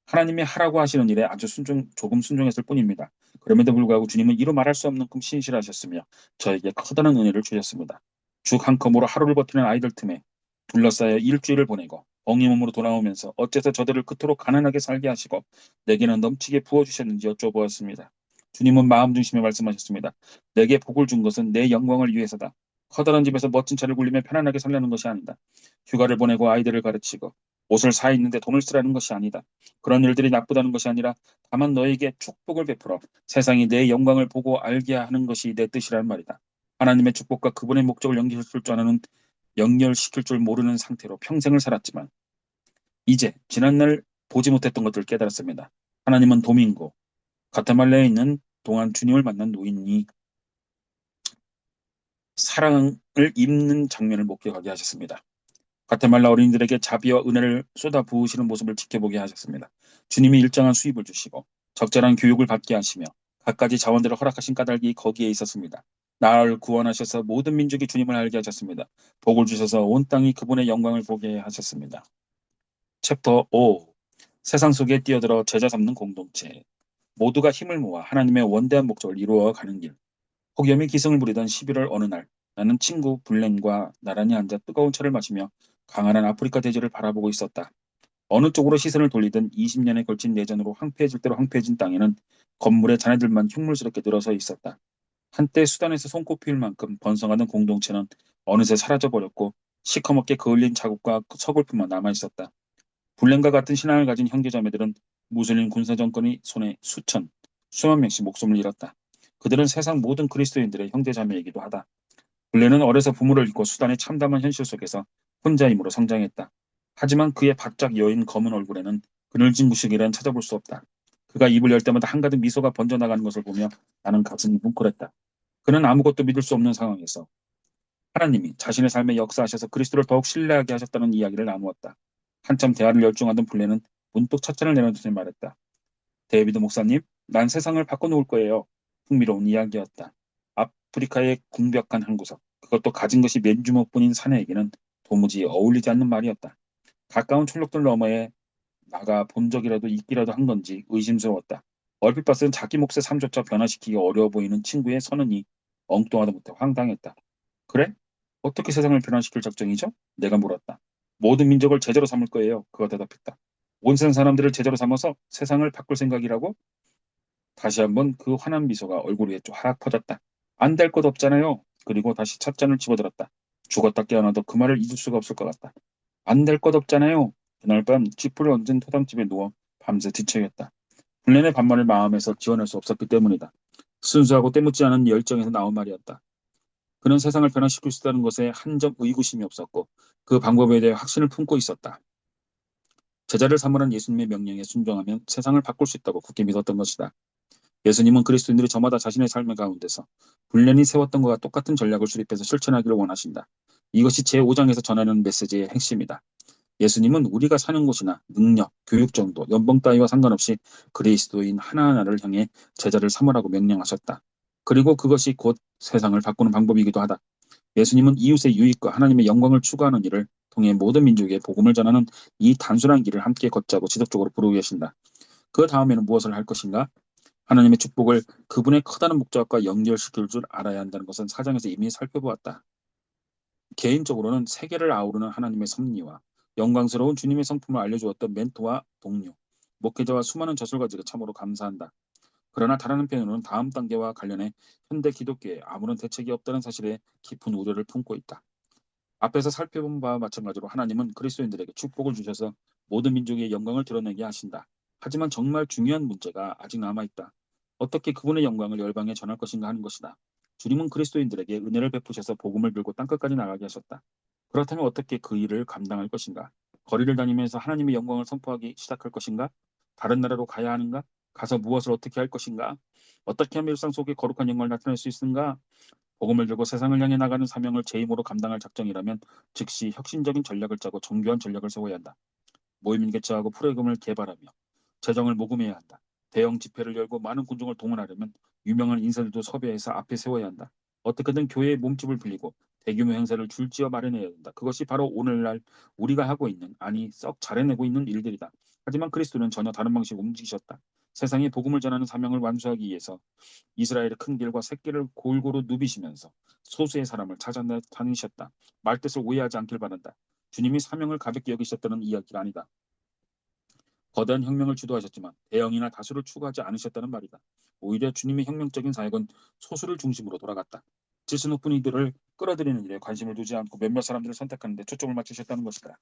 하나님이 하라고 하시는 일에 아주 조금 순종했을 뿐입니다. 그럼에도 불구하고 주님은 이루 말할 수 없는 신실하셨으며 저에게 커다란 은혜를 주셨습니다. 죽 한 컵으로 하루를 버티는 아이들 틈에 둘러싸여 일주일을 보내고 엉이 몸으로 돌아오면서 어째서 저들을 그토록 가난하게 살게 하시고 내게는 넘치게 부어주셨는지 여쭤보았습니다. 주님은 마음 중심에 말씀하셨습니다. 내게 복을 준 것은 내 영광을 위해서다. 커다란 집에서 멋진 차를 굴리며 편안하게 살려는 것이 아니다. 휴가를 보내고 아이들을 가르치고 옷을 사 입는데 돈을 쓰라는 것이 아니다. 그런 일들이 나쁘다는 것이 아니라 다만 너에게 축복을 베풀어 세상이 내 영광을 보고 알게 하는 것이 내 뜻이란 말이다. 하나님의 축복과 그분의 목적을 연결시킬 줄 모르는 상태로 평생을 살았지만 이제 지난날 보지 못했던 것들을 깨달았습니다. 하나님은 도밍고, 가테말라에 있는 동안 주님을 만난 노인이 사랑을 입는 장면을 목격하게 하셨습니다. 과테말라 어린이들에게 자비와 은혜를 쏟아 부으시는 모습을 지켜보게 하셨습니다. 주님이 일정한 수입을 주시고 적절한 교육을 받게 하시며 갖가지 자원들을 허락하신 까닭이 거기에 있었습니다. 나라를 구원하셔서 모든 민족이 주님을 알게 하셨습니다. 복을 주셔서 온 땅이 그분의 영광을 보게 하셨습니다. 챕터 5. 세상 속에 뛰어들어 제자 삼는 공동체. 모두가 힘을 모아 하나님의 원대한 목적을 이루어 가는 길. 폭염이 기승을 부리던 11월 어느 날 나는 친구 블렌과 나란히 앉아 뜨거운 차를 마시며 강한한 아프리카 대지를 바라보고 있었다. 어느 쪽으로 시선을 돌리든 20년에 걸친 내전으로 황폐해질 대로 황폐해진 땅에는 건물의 잔해들만 흉물스럽게 늘어서 있었다. 한때 수단에서 손꼽힐 만큼 번성하던 공동체는 어느새 사라져버렸고 시커멓게 그을린 자국과 서글픔만 남아있었다. 불렌과 같은 신앙을 가진 형제자매들은 무슬림 군사 정권이 손에 수만 명씩 목숨을 잃었다. 그들은 세상 모든 그리스도인들의 형제자매이기도 하다. 블레는 어려서 부모를 잃고 수단의 참담한 현실 속에서 혼자임으로 성장했다. 하지만 그의 바짝 여인 검은 얼굴에는 그늘진 무식이란 찾아볼 수 없다. 그가 입을 열 때마다 한가득 미소가 번져나가는 것을 보며 나는 가슴이 뭉클했다. 그는 아무것도 믿을 수 없는 상황에서 하나님이 자신의 삶에 역사하셔서 그리스도를 더욱 신뢰하게 하셨다는 이야기를 나누었다. 한참 대화를 열중하던 블레는 문득 첫잔을 내려놓더니 말했다. 데이비드 목사님, 난 세상을 바꿔놓을 거예요. 흥미로운 이야기였다. 아프리카의 궁벽한 한 구석, 그것도 가진 것이 맨주먹뿐인 사내에게는 도무지 어울리지 않는 말이었다. 가까운 출력들 너머에 나가 본 적이라도 있기라도 한 건지 의심스러웠다. 얼핏 봤을 땐 자기 몫의 삶조차 변화시키기 어려워 보이는 친구의 선언이 엉뚱하다 못해 황당했다. 그래? 어떻게 세상을 변화시킬 작정이죠? 내가 물었다. 모든 민족을 제자로 삼을 거예요. 그가 대답했다. 온 세상 사람들을 제자로 삼아서 세상을 바꿀 생각이라고? 다시 한번 그 환한 미소가 얼굴 위에 쫙 퍼졌다. 안 될 것 없잖아요. 그리고 다시 찻잔을 집어들었다. 죽었다 깨어나도 그 말을 잊을 수가 없을 것 같다. 안 될 것 없잖아요. 그날 밤 쥐뿔을 얹은 토담집에 누워 밤새 뒤척였다. 불륜의 반말을 마음에서 지워낼 수 없었기 때문이다. 순수하고 때묻지 않은 열정에서 나온 말이었다. 그는 세상을 변화시킬 수 있다는 것에 한 점 의구심이 없었고 그 방법에 대해 확신을 품고 있었다. 제자를 삼으라는 예수님의 명령에 순종하면 세상을 바꿀 수 있다고 굳게 믿었던 것이다. 예수님은 그리스도인들이 저마다 자신의 삶의 가운데서 불련히 세웠던 것과 똑같은 전략을 수립해서 실천하기를 원하신다. 이것이 제5장에서 전하는 메시지의 핵심이다. 예수님은 우리가 사는 곳이나 능력, 교육 정도, 연봉 따위와 상관없이 그리스도인 하나하나를 향해 제자를 삼으라고 명령하셨다. 그리고 그것이 곧 세상을 바꾸는 방법이기도 하다. 예수님은 이웃의 유익과 하나님의 영광을 추구하는 일을 통해 모든 민족에 복음을 전하는 이 단순한 길을 함께 걷자고 지속적으로 부르고 계신다. 그 다음에는 무엇을 할 것인가? 하나님의 축복을 그분의 커다란 목적과 연결시킬 줄 알아야 한다는 것은 사장에서 이미 살펴보았다. 개인적으로는 세계를 아우르는 하나님의 섭리와 영광스러운 주님의 성품을 알려주었던 멘토와 동료, 목회자와 수많은 저술가들에게 참으로 감사한다. 그러나 다른 한편으로는 다음 단계와 관련해 현대 기독교에 아무런 대책이 없다는 사실에 깊은 우려를 품고 있다. 앞에서 살펴본 바와 마찬가지로 하나님은 그리스도인들에게 축복을 주셔서 모든 민족의 영광을 드러내게 하신다. 하지만 정말 중요한 문제가 아직 남아있다. 어떻게 그분의 영광을 열방에 전할 것인가 하는 것이다. 주님은 그리스도인들에게 은혜를 베푸셔서 복음을 들고 땅끝까지 나가게 하셨다. 그렇다면 어떻게 그 일을 감당할 것인가? 거리를 다니면서 하나님의 영광을 선포하기 시작할 것인가? 다른 나라로 가야 하는가? 가서 무엇을 어떻게 할 것인가? 어떻게 하면 일상 속에 거룩한 영광을 나타낼 수 있는가? 복음을 들고 세상을 향해 나가는 사명을 제 힘으로 감당할 작정이라면 즉시 혁신적인 전략을 짜고 정교한 전략을 세워야 한다. 모임 개최하고 프로그램을 개발하며 재정을 모금해야 한다. 대형 집회를 열고 많은 군중을 동원하려면 유명한 인사들도 섭외해서 앞에 세워야 한다. 어떻게든 교회의 몸집을 빌리고 대규모 행사를 줄지어 마련해야 한다. 그것이 바로 오늘날 우리가 하고 있는, 아니 썩 잘해내고 있는 일들이다. 하지만 그리스도는 전혀 다른 방식으로 움직이셨다. 세상에 복음을 전하는 사명을 완수하기 위해서 이스라엘의 큰 길과 새길을 골고루 누비시면서 소수의 사람을 찾아다니셨다. 말뜻을 오해하지 않길 바란다. 주님이 사명을 가볍게 여기셨다는 이야기가 아니다. 거대한 혁명을 주도하셨지만 대형이나 다수를 추구하지 않으셨다는 말이다. 오히려 주님의 혁명적인 사역은 소수를 중심으로 돌아갔다. 질서 높은 이들을 끌어들이는 일에 관심을 두지 않고 몇몇 사람들을 선택하는 데 초점을 맞추셨다는 것이다.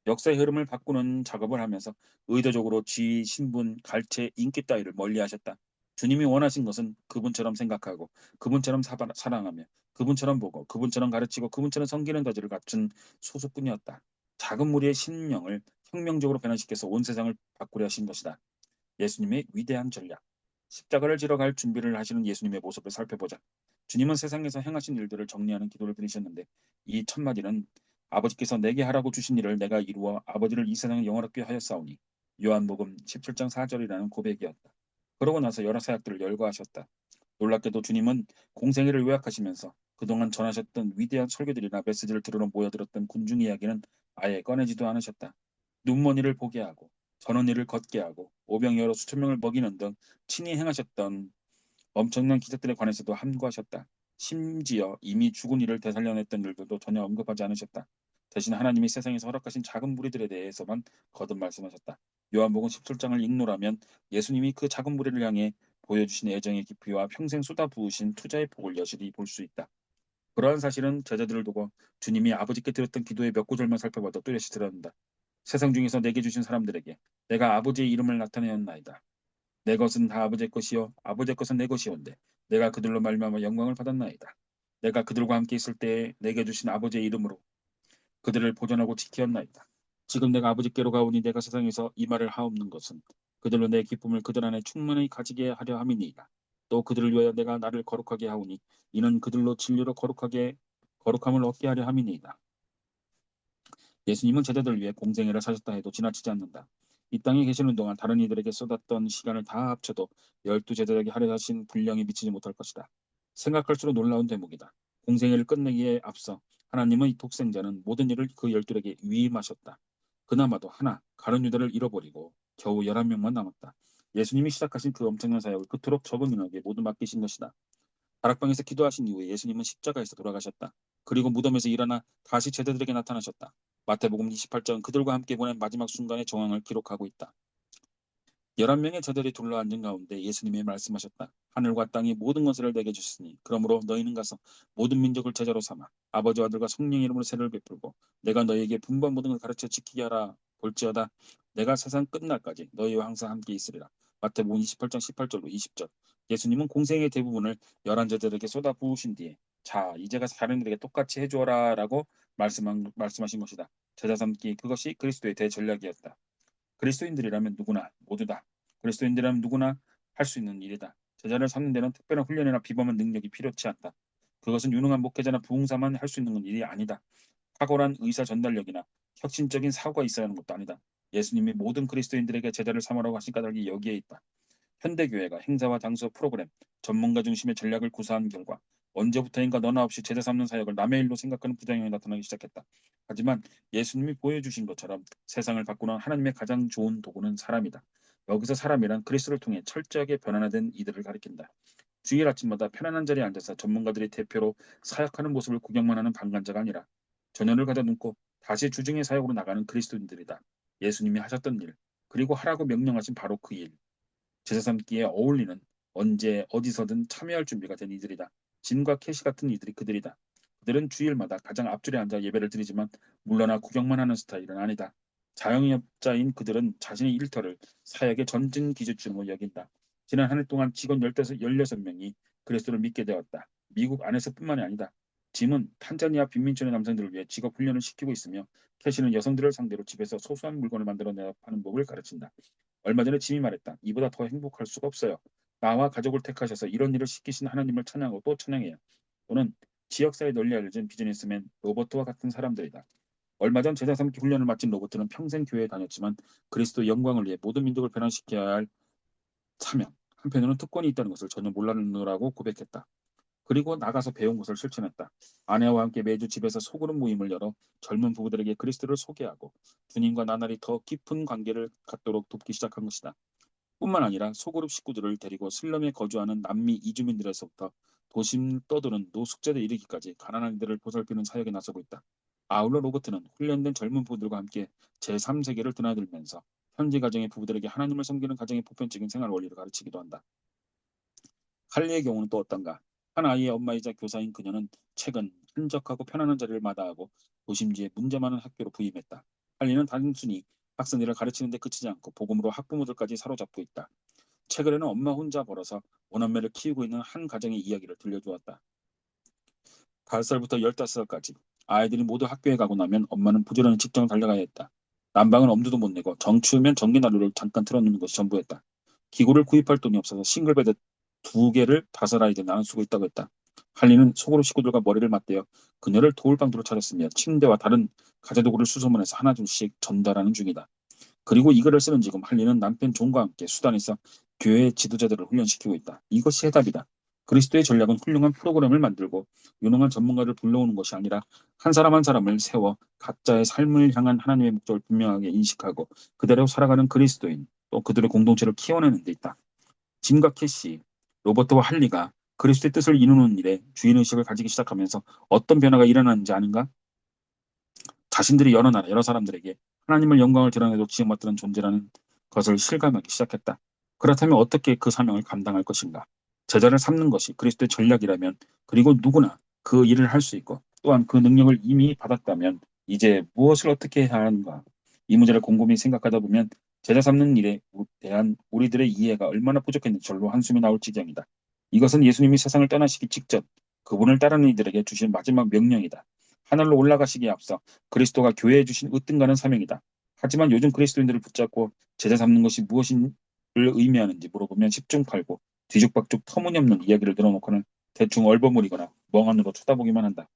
역사의 흐름을 바꾸는 작업을 하면서 의도적으로 지위, 신분, 갈채, 인기 따위를 멀리하셨다. 주님이 원하신 것은 그분처럼 생각하고 그분처럼 사랑하며 그분처럼 보고 그분처럼 가르치고 그분처럼 섬기는 자질을 갖춘 소수뿐이었다. 작은 무리의 신령을 혁명적으로 변화시켜서 온 세상을 바꾸려 하신 것이다. 예수님의 위대한 전략. 십자가를 지러 갈 준비를 하시는 예수님의 모습을 살펴보자. 주님은 세상에서 행하신 일들을 정리하는 기도를 드리셨는데 이 첫 마디는 아버지께서 내게 하라고 주신 일을 내가 이루어 아버지를 이 세상에 영원하게 하였사오니 요한복음 17장 4절이라는 고백이었다. 그러고 나서 여러 사역들을 열거하셨다. 놀랍게도 주님은 공생애를 요약하시면서 그동안 전하셨던 위대한 설교들이나 메시지를 들으러 모여들었던 군중 이야기는 아예 꺼내지도 않으셨다. 눈먼 이를 보게 하고 저는 이를 걷게 하고 오병이어로 수천 명을 먹이는 등 친히 행하셨던 엄청난 기적들에 관해서도 함구하셨다. 심지어 이미 죽은 이를 되살려냈던 일들도 전혀 언급하지 않으셨다. 대신 하나님이 세상에서 허락하신 작은 무리들에 대해서만 거듭 말씀하셨다. 요한복음 17장을 읽노라면 예수님이 그 작은 무리를 향해 보여주신 애정의 깊이와 평생 쏟아부으신 투자의 폭을 여실히 볼 수 있다. 그러한 사실은 제자들을 두고 주님이 아버지께 드렸던 기도의 몇 구절만 살펴봐도 뚜렷이 드러난다. 세상 중에서 내게 주신 사람들에게 내가 아버지의 이름을 나타내었나이다. 내 것은 다 아버지의 것이요 아버지의 것은 내 것이온데 내가 그들로 말미암아 영광을 받았나이다. 내가 그들과 함께 있을 때에 내게 주신 아버지의 이름으로 그들을 보존하고 지키었나이다. 지금 내가 아버지께로 가오니 내가 세상에서 이 말을 하옵는 것은 그들로 내 기쁨을 그들 안에 충만히 가지게 하려 함이니이다. 또 그들을 위하여 내가 나를 거룩하게 하오니 이는 그들로 진리로 거룩함을 얻게 하려 함이니이다. 예수님은 제자들을 위해 공생애를 사셨다 해도 지나치지 않는다. 이 땅에 계시는 동안 다른 이들에게 쏟았던 시간을 다 합쳐도 12제자에게 하려 하신 분량에 미치지 못할 것이다. 생각할수록 놀라운 대목이다. 공생애를 끝내기에 앞서 하나님의 독생자는 모든 일을 그 12에게 위임하셨다. 그나마도 하나, 가룟 유다를 잃어버리고 겨우 11명만 남았다. 예수님이 시작하신 그 엄청난 사역을 그토록 적은 인원에게 모두 맡기신 것이다. 다락방에서 기도하신 이후에 예수님은 십자가에서 돌아가셨다. 그리고 무덤에서 일어나 다시 제자들에게 나타나셨다. 마태복음 28장 그들과 함께 보낸 마지막 순간의 정황을 기록하고 있다. 11명의 제자들이 둘러앉은 가운데 예수님이 말씀하셨다. 하늘과 땅이 모든 것을 내게 주셨으니 그러므로 너희는 가서 모든 민족을 제자로 삼아 아버지와 아들과 성령 이름으로 세례를 베풀고 내가 너희에게 분부한 모든 걸 가르쳐 지키게 하라. 볼지어다 내가 세상 끝날까지 너희와 항상 함께 있으리라. 마태복음 28장 18절로 20절. 예수님은 공생의 대부분을 11제자들에게 쏟아 부으신 뒤에 자 이제 가서 다른 이들에게 똑같이 해주어라 라고 말씀하신 것이다. 제자 삼기 그것이 그리스도의 대전략이었다. 그리스도인들이라면 누구나 모두 다 그리스도인들이라면 누구나 할 수 있는 일이다. 제자를 삼는 데는 특별한 훈련이나 비범한 능력이 필요치 않다. 그것은 유능한 목회자나 부흥사만 할 수 있는 일이 아니다. 탁월한 의사 전달력이나 혁신적인 사고가 있어야 하는 것도 아니다. 예수님이 모든 그리스도인들에게 제자를 삼으라고 하신 까닭이 여기에 있다. 현대교회가 행사와 장소 프로그램, 전문가 중심의 전략을 구사한 결과 언제부터인가 너나 없이 제자 삼는 사역을 남의 일로 생각하는 부작용이 나타나기 시작했다. 하지만 예수님이 보여주신 것처럼 세상을 바꾸는 하나님의 가장 좋은 도구는 사람이다. 여기서 사람이란 그리스도를 통해 철저하게 변화된 이들을 가리킨다. 주일 아침마다 편안한 자리에 앉아서 전문가들이 대표로 사역하는 모습을 구경만 하는 방관자가 아니라 전열을 가다듬고 다시 주중의 사역으로 나가는 그리스도인들이다. 예수님이 하셨던 일, 그리고 하라고 명령하신 바로 그 일. 제사 삼기에 어울리는 언제 어디서든 참여할 준비가 된 이들이다. 진과 캐시 같은 이들이 그들이다. 그들은 주일마다 가장 앞줄에 앉아 예배를 드리지만 물러나 구경만 하는 스타일은 아니다. 자영업자인 그들은 자신의 일터를 사역의 전진 기준으로 여긴다. 지난 한 해 동안 직원 16명이 그리스도를 믿게 되었다. 미국 안에서뿐만이 아니다. 짐은 탄자니아 빈민촌의 남성들을 위해 직업 훈련을 시키고 있으며 캐시는 여성들을 상대로 집에서 소소한 물건을 만들어내어 파는 법을 가르친다. 얼마 전에 짐이 말했다. 이보다 더 행복할 수가 없어요. 나와 가족을 택하셔서 이런 일을 시키신 하나님을 찬양하고 또 찬양해요. 또는 지역사회에 널리 알려진 비즈니스맨 로버트와 같은 사람들이다. 얼마 전 제자 삼기 훈련을 마친 로버트는 평생 교회에 다녔지만 그리스도 영광을 위해 모든 민족을 변화시켜야 할 사명, 한편으로는 특권이 있다는 것을 전혀 몰랐노라고 고백했다. 그리고 나가서 배운 것을 실천했다. 아내와 함께 매주 집에서 소그룹 모임을 열어 젊은 부부들에게 그리스도를 소개하고 주님과 나날이 더 깊은 관계를 갖도록 돕기 시작한 것이다. 뿐만 아니라 소그룹 식구들을 데리고 슬럼에 거주하는 남미 이주민들에서부터 도심 떠도는 노숙자에 이르기까지 가난한 이들을 보살피는 사역에 나서고 있다. 아울러 로버트는 훈련된 젊은 부부들과 함께 제3세계를 드나들면서 현지 가정의 부부들에게 하나님을 섬기는 가정의 보편적인 생활 원리를 가르치기도 한다. 할리의 경우는 또 어떤가? 한 아이의 엄마이자 교사인 그녀는 최근 한적하고 편안한 자리를 마다하고 도심지의 문제 많은 학교로 부임했다. 할리는 단순히 학생들을 가르치는 데 그치지 않고 복음으로 학부모들까지 사로잡고 있다. 최근에는 엄마 혼자 벌어서 오남매를 키우고 있는 한 가정의 이야기를 들려주었다. 5살부터 15살까지 아이들이 모두 학교에 가고 나면 엄마는 부지런히 직장을 달려가야 했다. 난방은 엄두도 못 내고 정 추우면 전기난로를 잠깐 틀어놓는 것이 전부였다. 기구를 구입할 돈이 없어서 싱글베드 2개를 5아이들 나눠 쓰고 있다고 했다. 할리는 속으로 식구들과 머리를 맞대어 그녀를 도울 방도로 차렸으며 침대와 다른 가재도구를 수소문해서 하나둘씩 전달하는 중이다. 그리고 이 글을 쓰는 지금 할리는 남편 존과 함께 수단에서 교회 지도자들을 훈련시키고 있다. 이것이 해답이다. 그리스도의 전략은 훌륭한 프로그램을 만들고 유능한 전문가를 불러오는 것이 아니라 한 사람 한 사람을 세워 각자의 삶을 향한 하나님의 목적을 분명하게 인식하고 그대로 살아가는 그리스도인 또 그들의 공동체를 키워내는 데 있다. 짐과 캐시, 로버트와 할리가 그리스도의 뜻을 이루는 일에 주인의식을 가지기 시작하면서 어떤 변화가 일어나는지 아는가? 자신들이 여러 나라, 여러 사람들에게 하나님을 영광을 드러내도 지음받드는 존재라는 것을 실감하기 시작했다. 그렇다면 어떻게 그 사명을 감당할 것인가? 제자를 삼는 것이 그리스도의 전략이라면 그리고 누구나 그 일을 할 수 있고 또한 그 능력을 이미 받았다면 이제 무엇을 어떻게 해야 하는가? 이 문제를 곰곰이 생각하다 보면 제자 삼는 일에 대한 우리들의 이해가 얼마나 부족했는지 절로 한숨이 나올 지경이다. 이것은 예수님이 세상을 떠나시기 직전 그분을 따르는 이들에게 주신 마지막 명령이다. 하늘로 올라가시기에 앞서 그리스도가 교회에 주신 으뜸가는 사명이다. 하지만 요즘 그리스도인들을 붙잡고 제자 삼는 것이 무엇을 의미하는지 물어보면 십중팔구, 뒤죽박죽 터무니없는 이야기를 들어놓고는 대충 얼버무리거나 멍하니로 쳐다보기만 한다.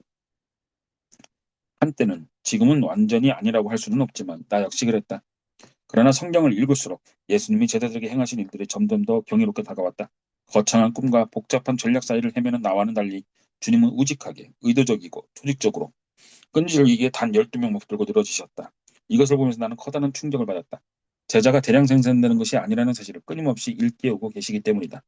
한때는 지금은 완전히 아니라고 할 수는 없지만 나 역시 그랬다. 그러나 성경을 읽을수록 예수님이 제자들에게 행하신 일들이 점점 더 경이롭게 다가왔다. 거창한 꿈과 복잡한 전략 사이를 헤매는 나와는 달리 주님은 우직하게, 의도적이고 조직적으로 끈질기게 단 12명 붙들고 늘어지셨다. 이것을 보면서 나는 커다란 충격을 받았다. 제자가 대량 생산되는 것이 아니라는 사실을 끊임없이 일깨우고 계시기 때문이다.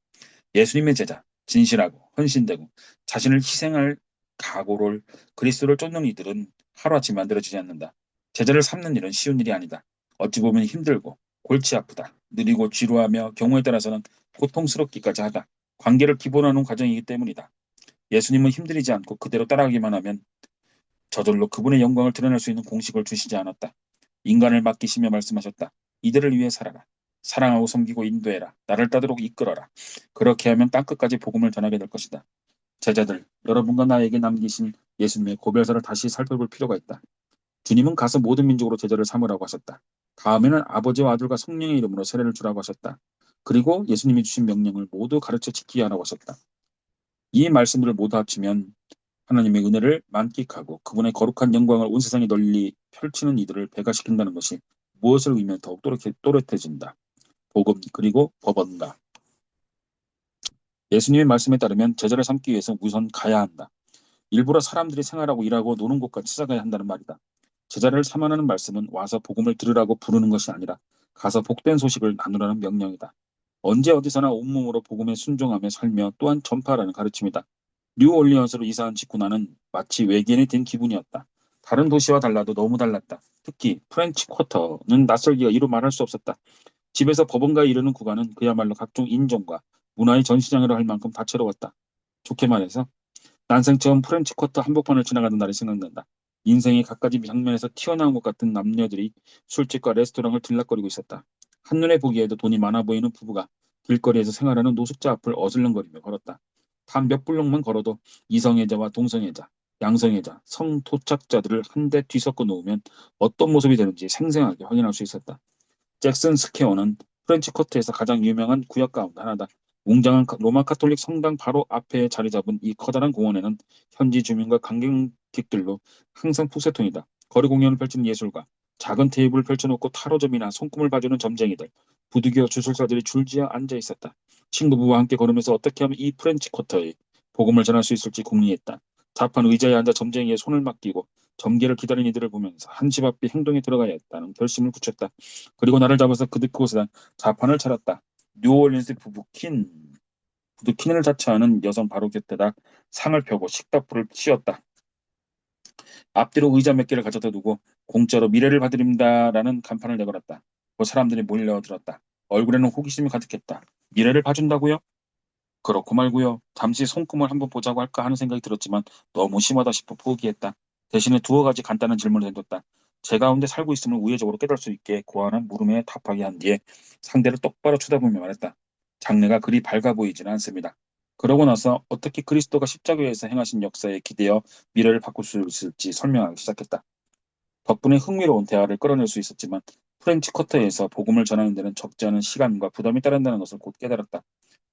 예수님의 제자, 진실하고 헌신되고 자신을 희생할 각오를 그리스도를 쫓는 이들은 하루아침에 만들어지지 않는다. 제자를 삼는 일은 쉬운 일이 아니다. 어찌 보면 힘들고 골치 아프다. 느리고 지루하며 경우에 따라서는 고통스럽기까지 하다. 관계를 기본화하는 과정이기 때문이다. 예수님은 힘들이지 않고 그대로 따라가기만 하면 저절로 그분의 영광을 드러낼 수 있는 공식을 주시지 않았다. 인간을 맡기시며 말씀하셨다. 이들을 위해 살아라. 사랑하고 섬기고 인도해라. 나를 따르도록 이끌어라. 그렇게 하면 땅끝까지 복음을 전하게 될 것이다. 제자들, 여러분과 나에게 남기신 예수님의 고별사를 다시 살펴볼 필요가 있다. 주님은 가서 모든 민족으로 제자를 삼으라고 하셨다. 다음에는 아버지와 아들과 성령의 이름으로 세례를 주라고 하셨다. 그리고 예수님이 주신 명령을 모두 가르쳐 지키게 하라고 하셨다. 이 말씀들을 모두 합치면 하나님의 은혜를 만끽하고 그분의 거룩한 영광을 온 세상에 널리 펼치는 이들을 배가시킨다는 것이 무엇을 의미하면 더욱 또렷해진다. 복음 그리고 법언가. 예수님의 말씀에 따르면 제자를 삼기 위해서 우선 가야 한다. 일부러 사람들이 생활하고 일하고 노는 곳까지 찾아가야 한다는 말이다. 제자를 삼아라는 말씀은 와서 복음을 들으라고 부르는 것이 아니라 가서 복된 소식을 나누라는 명령이다. 언제 어디서나 온몸으로 복음에 순종하며 살며 또한 전파하라는 가르침이다. 뉴올리언스로 이사한 직후 나는 마치 외계인이 된 기분이었다. 다른 도시와 달라도 너무 달랐다. 특히 프렌치 쿼터는 낯설기가 이루 말할 수 없었다. 집에서 법원가에 이르는 구간은 그야말로 각종 인종과 문화의 전시장이라 할 만큼 다채로웠다. 좋게 말해서 난생 처음 프렌치 쿼터 한복판을 지나가던 날이 생각난다. 인생의 갖가지 장면에서 튀어나온 것 같은 남녀들이 술집과 레스토랑을 들락거리고 있었다. 한눈에 보기에도 돈이 많아 보이는 부부가 길거리에서 생활하는 노숙자 앞을 어슬렁거리며 걸었다. 단 몇 블록만 걸어도 이성애자와 동성애자, 양성애자, 성토착자들을 한데 뒤섞어 놓으면 어떤 모습이 되는지 생생하게 확인할 수 있었다. 잭슨 스퀘어는 프렌치 쿼터에서 가장 유명한 구역 가운데 하나다. 웅장한 로마 카톨릭 성당 바로 앞에 자리 잡은 이 커다란 공원에는 현지 주민과 관광객들로 항상 푸세톤이다. 거리 공연을 펼치는 예술가, 작은 테이블을 펼쳐놓고 타로점이나 손금을 봐주는 점쟁이들, 부득이어 주술사들이 줄지어 앉아 있었다. 친구부부와 함께 걸으면서 어떻게 하면 이 프렌치 쿼터에 복음을 전할 수 있을지 궁리했다. 좌판 의자에 앉아 점쟁이의 손을 맡기고 점괘를 기다리는 이들을 보면서 한 집 앞에 행동에 들어가야 했다는 결심을 굳혔다. 그리고 나를 잡아서 그곳에 자판을 차렸다. 뉴올리언스 부두 킨을 자처하는 여성 바로 곁에다 상을 펴고 식탁불을 씌웠다. 앞뒤로 의자 몇 개를 가져다 두고 공짜로 미래를 봐드립니다라는 간판을 내걸었다. 그 사람들이 몰려들었다. 얼굴에는 호기심이 가득했다. 미래를 봐준다고요? 그렇고 말고요. 잠시 손금을 한번 보자고 할까 하는 생각이 들었지만 너무 심하다 싶어 포기했다. 대신에 두어 가지 간단한 질문을 던졌다. 제 가운데 살고 있음을 우회적으로 깨달을 수 있게 고안한 물음에 답하게 한 뒤에 상대를 똑바로 쳐다보며 말했다. 장래가 그리 밝아 보이지는 않습니다. 그러고 나서 어떻게 그리스도가 십자가에서 행하신 역사에 기대어 미래를 바꿀 수 있을지 설명하기 시작했다. 덕분에 흥미로운 대화를 끌어낼 수 있었지만 프렌치 쿼터에서 복음을 전하는 데는 적지 않은 시간과 부담이 따른다는 것을 곧 깨달았다.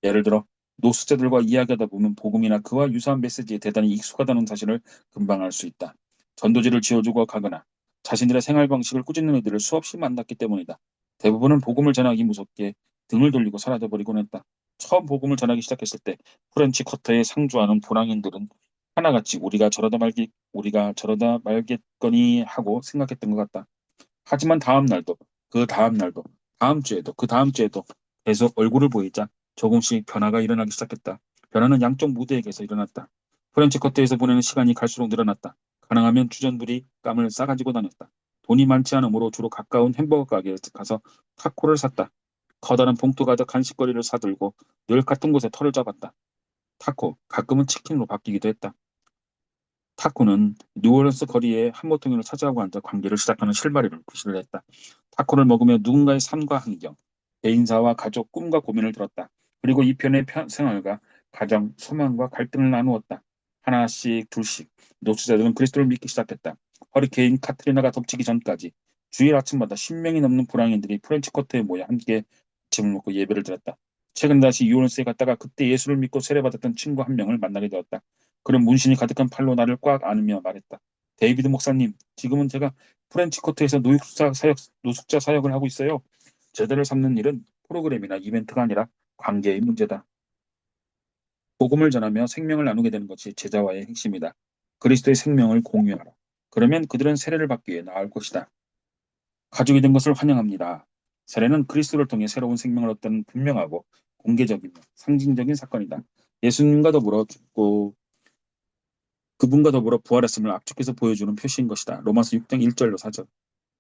예를 들어 노숙자들과 이야기하다 보면 복음이나 그와 유사한 메시지에 대단히 익숙하다는 사실을 금방 알 수 있다. 전도지를 지어주고 가거나 자신들의 생활 방식을 꾸짖는 이들을 수없이 만났기 때문이다. 대부분은 복음을 전하기 무섭게 등을 돌리고 사라져버리곤 했다. 처음 복음을 전하기 시작했을 때 프렌치 쿼터에 상주하는 불황인들은 하나같이 우리가 저러다 말겠거니 하고 생각했던 것 같다. 하지만 다음 날도 그 다음 날도 다음 주에도 그 다음 주에도 계속 얼굴을 보이자 조금씩 변화가 일어나기 시작했다. 변화는 양쪽 무대에게서 일어났다. 프렌치 커트에서 보내는 시간이 갈수록 늘어났다. 가능하면 주전부리 감을 싸가지고 다녔다. 돈이 많지 않으므로 주로 가까운 햄버거 가게에 가서 타코를 샀다. 커다란 봉투 가득 간식거리를 사들고 늘 같은 곳에 털을 잡았다. 타코, 가끔은 치킨으로 바뀌기도 했다. 타코는 뉴올리언스 거리에 한모퉁이를 차지하고 앉아 관계를 시작하는 실마리를 구실을 했다. 타코를 먹으며 누군가의 삶과 환경, 개인사와 가족, 꿈과 고민을 들었다. 그리고 이 편의 생활과 가정, 소망과 갈등을 나누었다. 하나씩 둘씩 노숙자들은 그리스도를 믿기 시작했다. 허리케인 카트리나가 덮치기 전까지 주일 아침마다 10명이 넘는 불황인들이 프렌치 쿼터에 모여 함께 짐을 먹고 예배를 드렸다. 최근 다시 뉴올리언스에 갔다가 그때 예수를 믿고 세례받았던 친구 한 명을 만나게 되었다. 그런 문신이 가득한 팔로 나를 꽉 안으며 말했다. 데이비드 목사님, 지금은 제가 프렌치 쿼터에서 노숙자 사역을 하고 있어요. 제자를 삼는 일은 프로그램이나 이벤트가 아니라 관계의 문제다. 복음을 전하며 생명을 나누게 되는 것이 제자와의 핵심이다. 그리스도의 생명을 공유하라. 그러면 그들은 세례를 받기 위해 나을 것이다. 가족이 된 것을 환영합니다. 세례는 그리스도를 통해 새로운 생명을 얻는 분명하고 공개적이며 상징적인 사건이다. 예수님과 더불어 죽고 그분과 더불어 부활했음을 압축해서 보여주는 표시인 것이다. 로마서 6장 1절로 4절.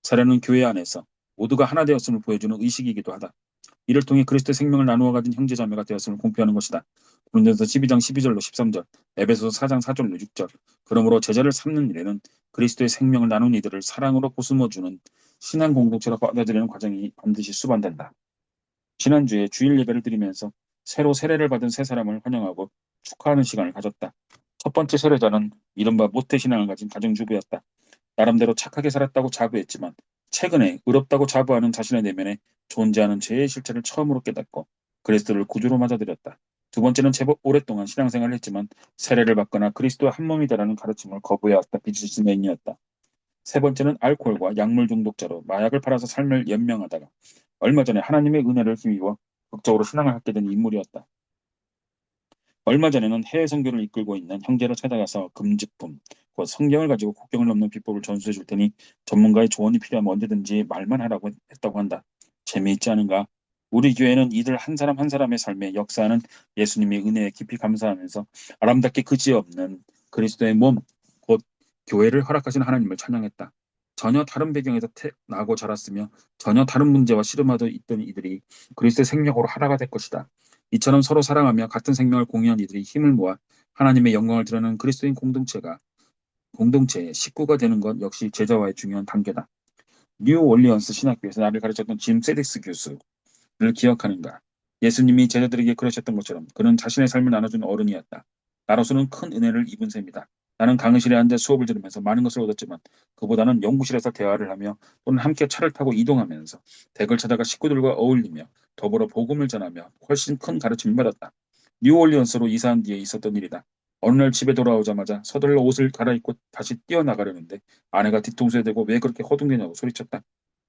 세례는 교회 안에서 모두가 하나 되었음을 보여주는 의식이기도 하다. 이를 통해 그리스도의 생명을 나누어 가진 형제자매가 되었음을 공표하는 것이다. 고린도서 12장 12절로 13절, 에베소서 4장 4절로 6절. 그러므로 제자를 삼는 일에는 그리스도의 생명을 나눈 이들을 사랑으로 보듬어주는 신앙 공동체로 받아들이는 과정이 반드시 수반된다. 지난주에 주일 예배를 드리면서 새로 세례를 받은 세 사람을 환영하고 축하하는 시간을 가졌다. 첫 번째 세례자는 이른바 모태신앙을 가진 가정주부였다. 나름대로 착하게 살았다고 자부했지만 최근에 의롭다고 자부하는 자신의 내면에 존재하는 죄의 실체를 처음으로 깨닫고 그리스도를 구주로 맞아들였다. 두 번째는 제법 오랫동안 신앙생활을 했지만 세례를 받거나 그리스도와 한 몸이다라는 가르침을 거부해왔다. 비즈니스맨이었다. 세 번째는 알코올과 약물 중독자로 마약을 팔아서 삶을 연명하다가 얼마 전에 하나님의 은혜를 힘입어 극적으로 신앙을 갖게 된 인물이었다. 얼마 전에는 해외 선교를 이끌고 있는 형제를 찾아가서 금직품, 곧 성경을 가지고 국경을 넘는 비법을 전수해 줄 테니 전문가의 조언이 필요하면 언제든지 말만 하라고 했다고 한다. 재미있지 않은가? 우리 교회는 이들 한 사람 한 사람의 삶에 역사하는 예수님의 은혜에 깊이 감사하면서 아름답게 그지없는 그리스도의 몸, 곧 교회를 허락하신 하나님을 찬양했다. 전혀 다른 배경에서 나고 자랐으며 전혀 다른 문제와 씨름하고 있던 이들이 그리스도의 생명으로 하나가 될 것이다. 이처럼 서로 사랑하며 같은 생명을 공유한 이들이 힘을 모아 하나님의 영광을 드러내는 그리스도인 공동체의 식구가 되는 것 역시 제자와의 중요한 단계다. 뉴 올리언스 신학교에서 나를 가르쳤던 짐 세딕스 교수를 기억하는가? 예수님이 제자들에게 그러셨던 것처럼 그는 자신의 삶을 나눠주는 어른이었다. 나로서는 큰 은혜를 입은 셈이다. 나는 강의실에 앉아 수업을 들으면서 많은 것을 얻었지만 그보다는 연구실에서 대화를 하며 또는 함께 차를 타고 이동하면서 댁을 찾아가 식구들과 어울리며 더불어 복음을 전하며 훨씬 큰 가르침을 받았다. 뉴올리언스로 이사한 뒤에 있었던 일이다. 어느 날 집에 돌아오자마자 서둘러 옷을 갈아입고 다시 뛰어나가려는데 아내가 뒤통수에 대고 왜 그렇게 허둥대냐고 소리쳤다.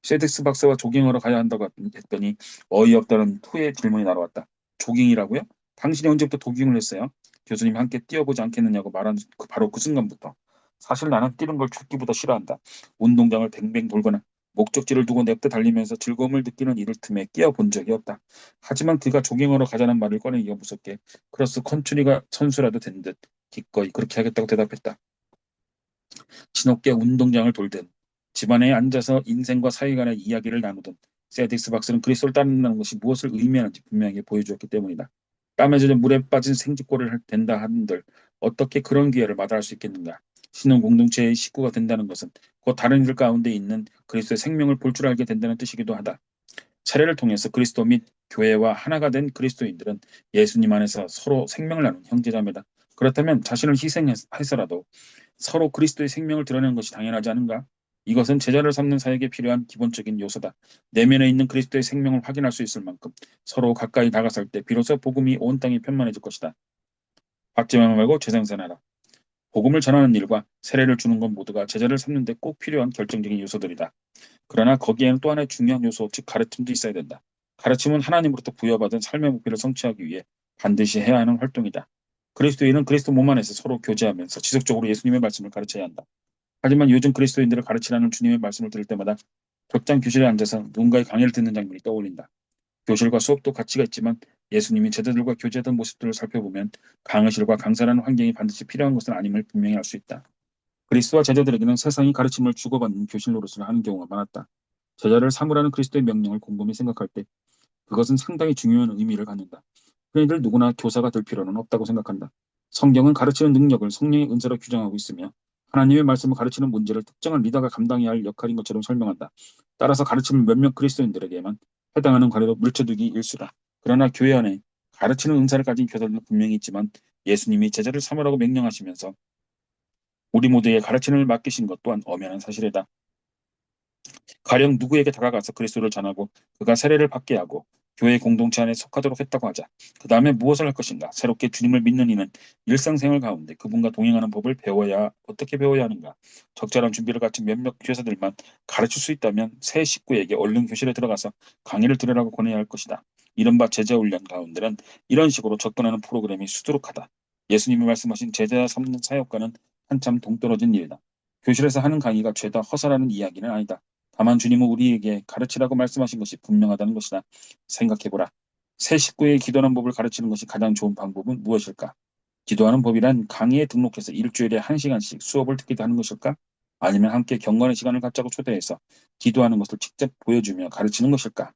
세덱스 박사와 조깅하러 가야 한다고 했더니 어이없다는 후의 질문이 날아왔다. 조깅이라고요? 당신이 언제부터 조깅을 했어요? 교수님 함께 뛰어보지 않겠느냐고 말한 바로 그 순간부터 사실 나는 뛰는 걸 죽기보다 싫어한다. 운동장을 뱅뱅 돌거나 목적지를 두고 냅다 달리면서 즐거움을 느끼는 이를 틈에 끼어본 적이 없다. 하지만 그가 조깅하러 가자는 말을 꺼내기가 무섭게 크로스 컨트리가 선수라도 된 듯 기꺼이 그렇게 하겠다고 대답했다. 지놉게 운동장을 돌든 집안에 앉아서 인생과 사회간의 이야기를 나누든 세딕스 박사는 그리스도를 따른다는 것이 무엇을 의미하는지 분명하게 보여주었기 때문이다. 땀에 젖은 물에 빠진 생쥐꼴을 된다 한들 어떻게 그런 기회를 마다할 수 있겠는가? 신혼 공동체의 식구가 된다는 것은 곧 다른 이들 가운데 있는 그리스도의 생명을 볼 줄 알게 된다는 뜻이기도 하다. 차례를 통해서 그리스도 및 교회와 하나가 된 그리스도인들은 예수님 안에서 서로 생명을 나눈 형제자매다. 그렇다면 자신을 희생해서라도 서로 그리스도의 생명을 드러내는 것이 당연하지 않은가? 이것은 제자를 삼는 사역에 필요한 기본적인 요소다. 내면에 있는 그리스도의 생명을 확인할 수 있을 만큼 서로 가까이 다가설 때 비로소 복음이 온 땅에 편만해질 것이다. 받지만 말고 재생산하라. 복음을 전하는 일과 세례를 주는 것 모두가 제자를 삼는 데 꼭 필요한 결정적인 요소들이다. 그러나 거기에는 또 하나의 중요한 요소, 즉 가르침도 있어야 된다. 가르침은 하나님으로부터 부여받은 삶의 목표를 성취하기 위해 반드시 해야 하는 활동이다. 그리스도인은 그리스도 몸 안에서 서로 교제하면서 지속적으로 예수님의 말씀을 가르쳐야 한다. 하지만 요즘 그리스도인들을 가르치라는 주님의 말씀을 들을 때마다 벽장 교실에 앉아서 누군가의 강의를 듣는 장면이 떠올린다. 교실과 수업도 가치가 있지만 예수님이 제자들과 교제하던 모습들을 살펴보면 강의실과 강사라는 환경이 반드시 필요한 것은 아님을 분명히 알 수 있다. 그리스도와 제자들에게는 세상이 가르침을 주고받는 교실 노릇을 하는 경우가 많았다. 제자를 삼으라는 그리스도의 명령을 곰곰이 생각할 때 그것은 상당히 중요한 의미를 갖는다. 흔히들 누구나 교사가 될 필요는 없다고 생각한다. 성경은 가르치는 능력을 성령의 은사로 규정하고 있으며 하나님의 말씀을 가르치는 문제를 특정한 리더가 감당해야 할 역할인 것처럼 설명한다. 따라서 가르침을 몇몇 그리스도인들에게만 해당하는 관례로 물쳐두기 일수다. 그러나 교회 안에 가르치는 은사를 가진 교사들은 분명히 있지만 예수님이 제자를 삼으라고 명령하시면서 우리 모두에게 가르침을 맡기신 것 또한 엄연한 사실이다. 가령 누구에게 다가가서 그리스도를 전하고 그가 세례를 받게 하고 교회 공동체 안에 속하도록 했다고 하자. 그 다음에 무엇을 할 것인가? 새롭게 주님을 믿는 이는 일상생활 가운데 그분과 동행하는 법을 배워야 어떻게 배워야 하는가? 적절한 준비를 갖춘 몇몇 교사들만 가르칠 수 있다면 새 식구에게 얼른 교실에 들어가서 강의를 들으라고 권해야 할 것이다. 이른바 제자 훈련 가운데는 이런 식으로 접근하는 프로그램이 수두룩하다. 예수님이 말씀하신 제자 삼는 사역과는 한참 동떨어진 일이다. 교실에서 하는 강의가 죄다 허사라는 이야기는 아니다. 다만 주님은 우리에게 가르치라고 말씀하신 것이 분명하다는 것이다. 생각해보라. 새 식구의 기도하는 법을 가르치는 것이 가장 좋은 방법은 무엇일까? 기도하는 법이란 강의에 등록해서 일주일에 1시간씩 수업을 듣기도 하는 것일까? 아니면 함께 경건의 시간을 갖자고 초대해서 기도하는 것을 직접 보여주며 가르치는 것일까?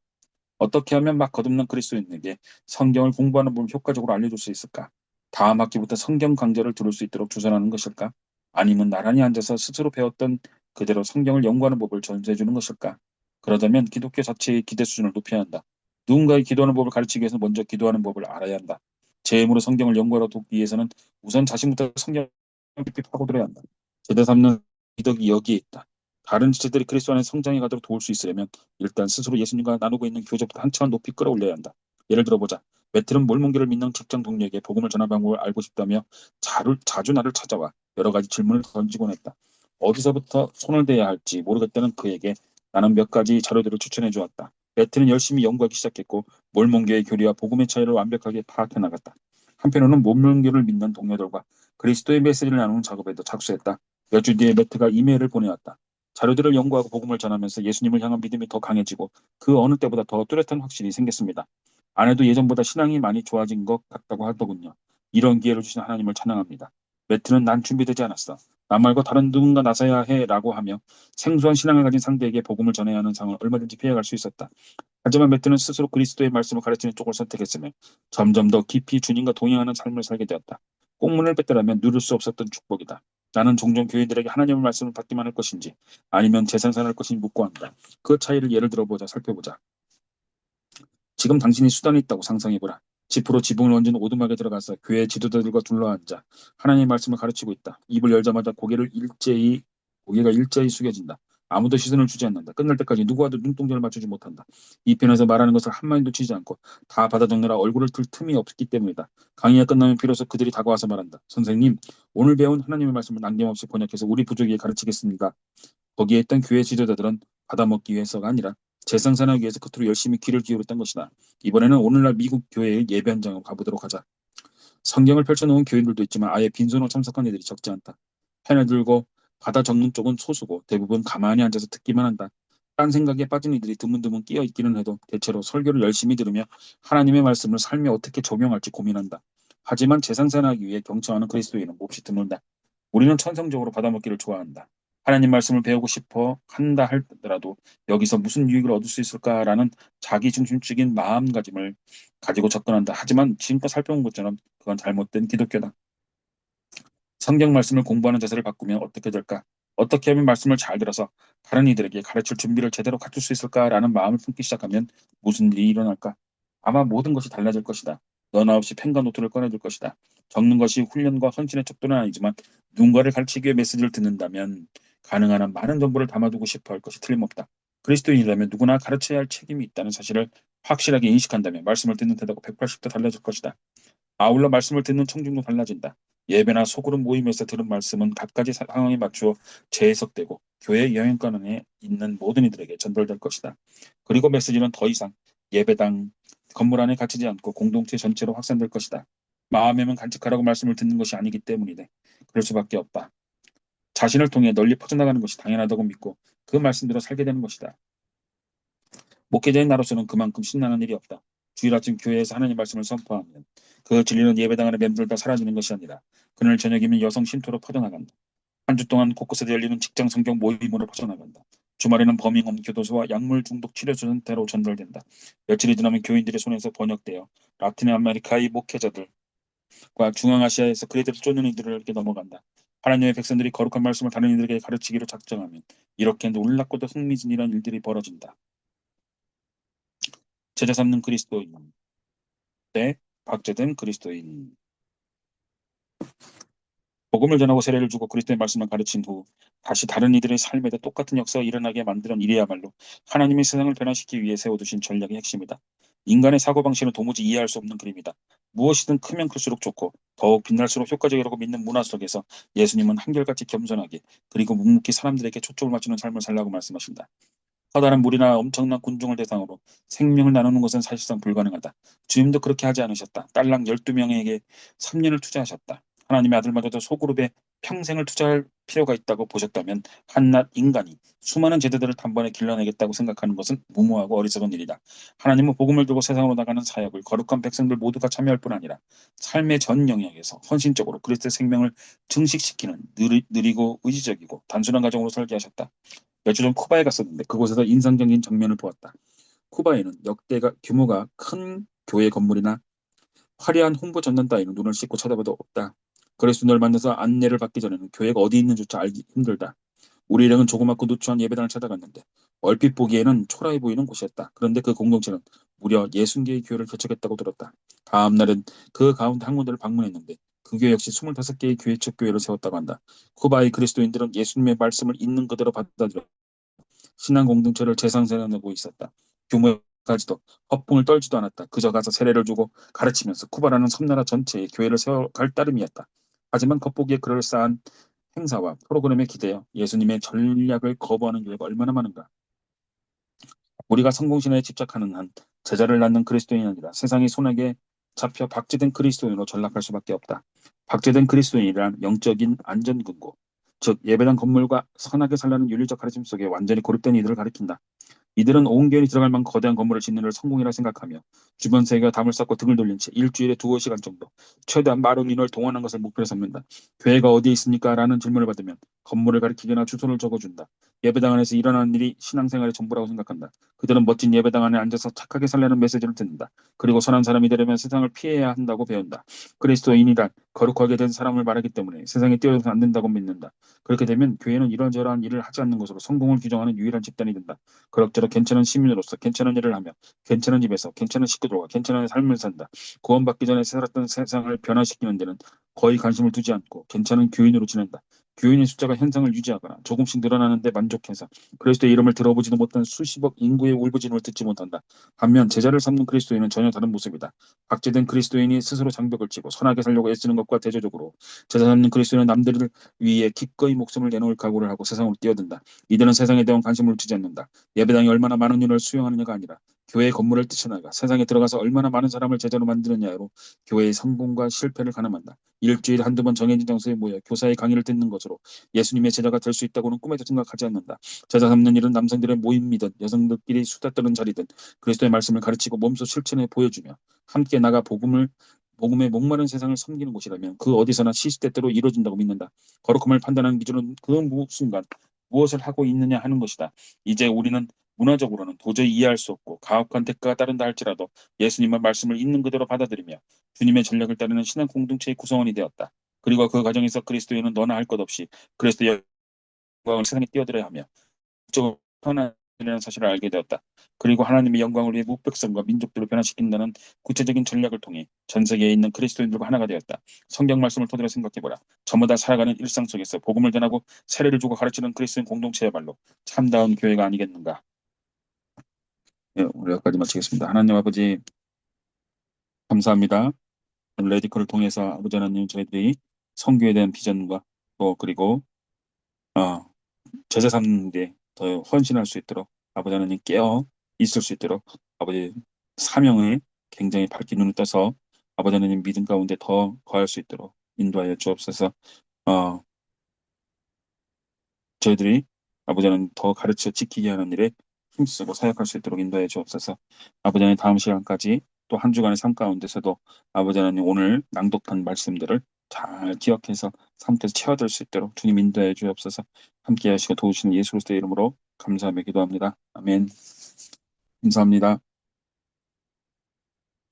어떻게 하면 막 거듭난 그리스도인에게 성경을 공부하는 법을 효과적으로 알려줄 수 있을까? 다음 학기부터 성경 강좌를 들을 수 있도록 주선하는 것일까? 아니면 나란히 앉아서 스스로 배웠던 그대로 성경을 연구하는 법을 전수해 주는 것일까? 그러자면 기독교 자체의 기대 수준을 높여야 한다. 누군가의 기도하는 법을 가르치기 위해서 먼저 기도하는 법을 알아야 한다. 제 힘으로 성경을 연구하러 돕기 위해서는 우선 자신부터 성경을 깊이 파고들어야 한다. 제대 삼는 기덕이 여기에 있다. 다른 지체들이 그리스도 안에 성장해 가도록 도울 수 있으려면 일단 스스로 예수님과 나누고 있는 교제부터 한 차원 높이 끌어올려야 한다. 예를 들어보자. 메틀은 몰몬교를 믿는 직장 동료에게 복음을 전하는 방법을 알고 싶다며 자주 나를 찾아와 여러 가지 질문을 던지곤 했다. 어디서부터 손을 대야 할지 모르겠다는 그에게 나는 몇 가지 자료들을 추천해 주었다. 메틀은 열심히 연구하기 시작했고 몰몬교의 교리와 복음의 차이를 완벽하게 파악해 나갔다. 한편으로는 몰몬교를 믿는 동료들과 그리스도의 메시지를 나누는 작업에도 착수했다. 몇 주 뒤에 메트가 이메일을 보내왔다. 자료들을 연구하고 복음을 전하면서 예수님을 향한 믿음이 더 강해지고 그 어느 때보다 더 뚜렷한 확신이 생겼습니다. 아내도 예전보다 신앙이 많이 좋아진 것 같다고 하더군요. 이런 기회를 주신 하나님을 찬양합니다. 매트는 난 준비되지 않았어. 나 말고 다른 누군가 나서야 해라고 하며 생소한 신앙을 가진 상대에게 복음을 전해야 하는 상황을 얼마든지 피해갈 수 있었다. 하지만 매트는 스스로 그리스도의 말씀을 가르치는 쪽을 선택했으며 점점 더 깊이 주님과 동행하는 삶을 살게 되었다. 꽁문을 뺐더라면 누릴 수 없었던 축복이다. 나는 종종 교인들에게 하나님의 말씀을 받기만 할 것인지 아니면 재생산할 것인지 묻고 한다. 그 차이를 예를 들어보자 살펴보자. 지금 당신이 수단이 있다고 상상해보라. 지프로 지붕을 얹은 오두막에 들어가서 교회 지도자들과 둘러앉아 하나님의 말씀을 가르치고 있다. 입을 열자마자 고개가 일제히 숙여진다. 아무도 시선을 주지 않는다. 끝날 때까지 누구와도 눈동자를 맞추지 못한다. 이 편에서 말하는 것을 한마디도 치지 않고 다 받아 적느라 얼굴을 들 틈이 없기 때문이다. 강의가 끝나면 비로소 그들이 다가와서 말한다. 선생님, 오늘 배운 하나님의 말씀을 남김없이 번역해서 우리 부족에게 가르치겠습니다. 거기에 있던 교회 지도자들은 받아먹기 위해서가 아니라 재생산하기 위해서 그토록 열심히 귀를 기울였던 것이다. 이번에는 오늘날 미국 교회의 예배 현장으로 가보도록 하자. 성경을 펼쳐놓은 교인들도 있지만 아예 빈손으로 참석한 이들이 적지 않다. 펜을 들고 받아 적는 쪽은 소수고 대부분 가만히 앉아서 듣기만 한다. 딴 생각에 빠진 이들이 드문드문 끼어 있기는 해도 대체로 설교를 열심히 들으며 하나님의 말씀을 삶에 어떻게 적용할지 고민한다. 하지만 재생산하기 위해 경청하는 그리스도인은 몹시 드문다. 우리는 천성적으로 받아먹기를 좋아한다. 하나님 말씀을 배우고 싶어 한다 할더라도 여기서 무슨 유익을 얻을 수 있을까라는 자기중심적인 마음가짐을 가지고 접근한다. 하지만 지금껏 살펴본 것처럼 그건 잘못된 기독교다. 성경 말씀을 공부하는 자세를 바꾸면 어떻게 될까? 어떻게 하면 말씀을 잘 들어서 다른 이들에게 가르칠 준비를 제대로 갖출 수 있을까라는 마음을 품기 시작하면 무슨 일이 일어날까? 아마 모든 것이 달라질 것이다. 너나 없이 펜과 노트를 꺼내줄 것이다. 적는 것이 훈련과 헌신의 척도는 아니지만 누군가를 가르치기 위해 메시지를 듣는다면 가능한 한 많은 정보를 담아두고 싶어 할 것이 틀림없다. 그리스도인이라면 누구나 가르쳐야 할 책임이 있다는 사실을 확실하게 인식한다면 말씀을 듣는 태도가 180도 달라질 것이다. 아울러 말씀을 듣는 청중도 달라진다. 예배나 소그룹 모임에서 들은 말씀은 각가지 상황에 맞추어 재해석되고 교회 영향권에 있는 모든 이들에게 전달될 것이다. 그리고 메시지는 더 이상 예배당 건물 안에 갇히지 않고 공동체 전체로 확산될 것이다. 마음에만 간직하라고 말씀을 듣는 것이 아니기 때문이네. 그럴 수밖에 없다. 자신을 통해 널리 퍼져나가는 것이 당연하다고 믿고 그 말씀대로 살게 되는 것이다. 목회자인 나로서는 그만큼 신나는 일이 없다. 주일 아침 교회에서 하나님 말씀을 선포하면 그 진리는 예배당 안에 맴돌다 사라지는 것이 아니라 그날 저녁이면 여성 쉼터로 퍼져나간다. 한 주 동안 곳곳에 열리는 직장 성경 모임으로 퍼져나간다. 주말에는 버밍엄 교도소와 약물 중독 치료센터로 전달된다. 며칠이 지나면 교인들의 손에서 번역되어 라틴 아메리카의 목회자들과 중앙아시아에서 그리스도를 쫓는 이들에게 넘어간다. 하나님의 백성들이 거룩한 말씀을 다른 이들에게 가르치기로 작정하면 이렇게 놀랍고도 흥미진진한 일들이 벌어진다. 제자 삼는 그리스도인 때 박제된 그리스도인. 복음을 전하고 세례를 주고 그리스도의 말씀을 가르친 후 다시 다른 이들의 삶에도 똑같은 역사가 일어나게 만드는 일이야말로 하나님의 세상을 변화시키기 위해 세워두신 전략의 핵심이다. 인간의 사고방식은 도무지 이해할 수 없는 그림이다. 무엇이든 크면 클수록 좋고 더욱 빛날수록 효과적이라고 믿는 문화 속에서 예수님은 한결같이 겸손하게 그리고 묵묵히 사람들에게 초점을 맞추는 삶을 살라고 말씀하신다. 커다란 물이나 엄청난 군중을 대상으로 생명을 나누는 것은 사실상 불가능하다. 주님도 그렇게 하지 않으셨다. 딸랑 12명에게 3년을 투자하셨다. 하나님의 아들마저도 소그룹에 평생을 투자할 필요가 있다고 보셨다면 한낱 인간이 수많은 제도들을 단번에 길러내겠다고 생각하는 것은 무모하고 어리석은 일이다. 하나님은 복음을 들고 세상으로 나가는 사역을 거룩한 백성들 모두가 참여할 뿐 아니라 삶의 전 영역에서 헌신적으로 그리스도의 생명을 증식시키는 느리고 의지적이고 단순한 과정으로 설계하셨다. 몇 주 전 쿠바에 갔었는데 그곳에서 인상적인 장면을 보았다. 쿠바에는 역대가 규모가 큰 교회 건물이나 화려한 홍보 전단 따위는 눈을 씻고 쳐다봐도 없다. 그리스도인을 만나서 안내를 받기 전에는 교회가 어디 있는지조차 알기 힘들다. 우리 일행은 조그맣고 누추한 예배당을 찾아갔는데 얼핏 보기에는 초라해 보이는 곳이었다. 그런데 그 공동체는 무려 60개의 교회를 개척했다고 들었다. 다음 날은 그 가운데 한 군데를 방문했는데 그 교회 역시 25개의 교회 첫 교회를 세웠다고 한다. 쿠바의 그리스도인들은 예수님의 말씀을 있는 그대로 받아들여 신앙 공동체를 재생산하고 있었다. 규모까지도 허풍을 떨지도 않았다. 그저 가서 세례를 주고 가르치면서 쿠바라는 섬나라 전체에 교회를 세워갈 따름이었다. 하지만 겉보기에 그럴싸한 행사와 프로그램에 기대어 예수님의 전략을 거부하는 교회가 얼마나 많은가. 우리가 성공신에 집착하는 한 제자를 낳는 그리스도인이 아니라 세상의 손아귀에 잡혀 박제된 그리스도인으로 전락할 수밖에 없다. 박제된 그리스도인이란 영적인 안전근고, 즉 예배당 건물과 선하게 살라는 윤리적 가르침 속에 완전히 고립된 이들을 가리킨다. 이들은 온 교인이 들어갈 만큼 거대한 건물을 짓는 걸 성공이라 생각하며 주변 세계가 담을 쌓고 등을 돌린 채 일주일에 2시간 정도 최대한 많은 인원을 동원한 것을 목표로 삼는다. 교회가 어디에 있습니까? 라는 질문을 받으면 건물을 가리키거나 주소를 적어준다. 예배당 안에서 일어나는 일이 신앙생활의 전부라고 생각한다. 그들은 멋진 예배당 안에 앉아서 착하게 살려는 메시지를 듣는다. 그리고 선한 사람이 되려면 세상을 피해야 한다고 배운다. 그리스도인이란 거룩하게 된 사람을 말하기 때문에 세상에 뛰어들어서 안 된다고 믿는다. 그렇게 되면 교회는 이런저런 일을 하지 않는 것으로 성공을 규정하는 유일한 집단이 된다. 그럭저럭 괜찮은 시민으로서 괜찮은 일을 하며 괜찮은 집에서 괜찮은 식구들과 괜찮은 삶을 산다. 구원받기 전에 살았던 세상을 변화시키는 데는 거의 관심을 두지 않고 괜찮은 교인으로 지낸다. 교인의 숫자가 현상을 유지하거나 조금씩 늘어나는데 만족해서 그리스도의 이름을 들어보지도 못한 수십억 인구의 울부짖음을 듣지 못한다. 반면 제자를 삼는 그리스도인은 전혀 다른 모습이다. 박제된 그리스도인이 스스로 장벽을 치고 선하게 살려고 애쓰는 것과 대조적으로 제자 삼는 그리스도인은 남들을 위해 기꺼이 목숨을 내놓을 각오를 하고 세상으로 뛰어든다. 이들은 세상에 대한 관심을 두지 않는다. 예배당이 얼마나 많은 인원을 수용하느냐가 아니라 교회의 건물을 뛰쳐나가 세상에 들어가서 얼마나 많은 사람을 제자로 만드느냐로 교회의 성공과 실패를 가늠한다. 일주일에 한두 번 정해진 장소에 모여 교사의 강의를 듣는 것으로 예수님의 제자가 될 수 있다고는 꿈에도 생각하지 않는다. 제자 삼는 일은 남성들의 모임이든 여성들끼리 수다 떠는 자리든 그리스도의 말씀을 가르치고 몸소 실천해 보여주며 함께 나가 복음의 목마른 세상을 섬기는 곳이라면 그 어디서나 시시때때로 이루어진다고 믿는다. 거룩함을 판단하는 기준은 그 순간 무엇을 하고 있느냐 하는 것이다. 이제 우리는 문화적으로는 도저히 이해할 수 없고 가혹한 대가가 따른다 할지라도 예수님의 말씀을 있는 그대로 받아들이며 주님의 전략을 따르는 신앙 공동체의 구성원이 되었다. 그리고 그 과정에서 그리스도인은 너나 할 것 없이 그리스도의 영광을 세상에 띄어들어야 하며 국적을 선언하는 사실을 알게 되었다. 그리고 하나님의 영광을 위해 무백성과 민족들을 변화시킨다는 구체적인 전략을 통해 전 세계에 있는 그리스도인들과 하나가 되었다. 성경 말씀을 토대로 생각해보라. 저마다 살아가는 일상 속에서 복음을 전하고 세례를 주고 가르치는 그리스도인 공동체야말로 참다운 교회가 아니겠는가. 예, 우리 여기까지 마치겠습니다. 하나님 아버지 감사합니다. 레디컬을 통해서 아버지 하나님 저희들이 선교에 대한 비전과 또 그리고 어, 제자 삼는 데 더 헌신할 수 있도록 아버지 하나님 깨어 있을 수 있도록 아버지 사명에 굉장히 밝게 눈을 떠서 아버지 하나님 믿음 가운데 더 거할 수 있도록 인도하여 주옵소서. 어, 저희들이 아버지 하나님 더 가르쳐 지키게 하는 일에 힘쓰고 사역할 수 있도록 인도하여 주옵소서. 아버지 하나님 다음 시간까지 또 한 주간의 삶 가운데서도 아버지 하나님 오늘 낭독한 말씀들을 잘 기억해서 삶에서 채워들 수 있도록 주님 인도해 주옵소서. 함께 하시고 도우시는 예수 그리스도의 이름으로 감사하며 기도합니다. 아멘. 감사합니다.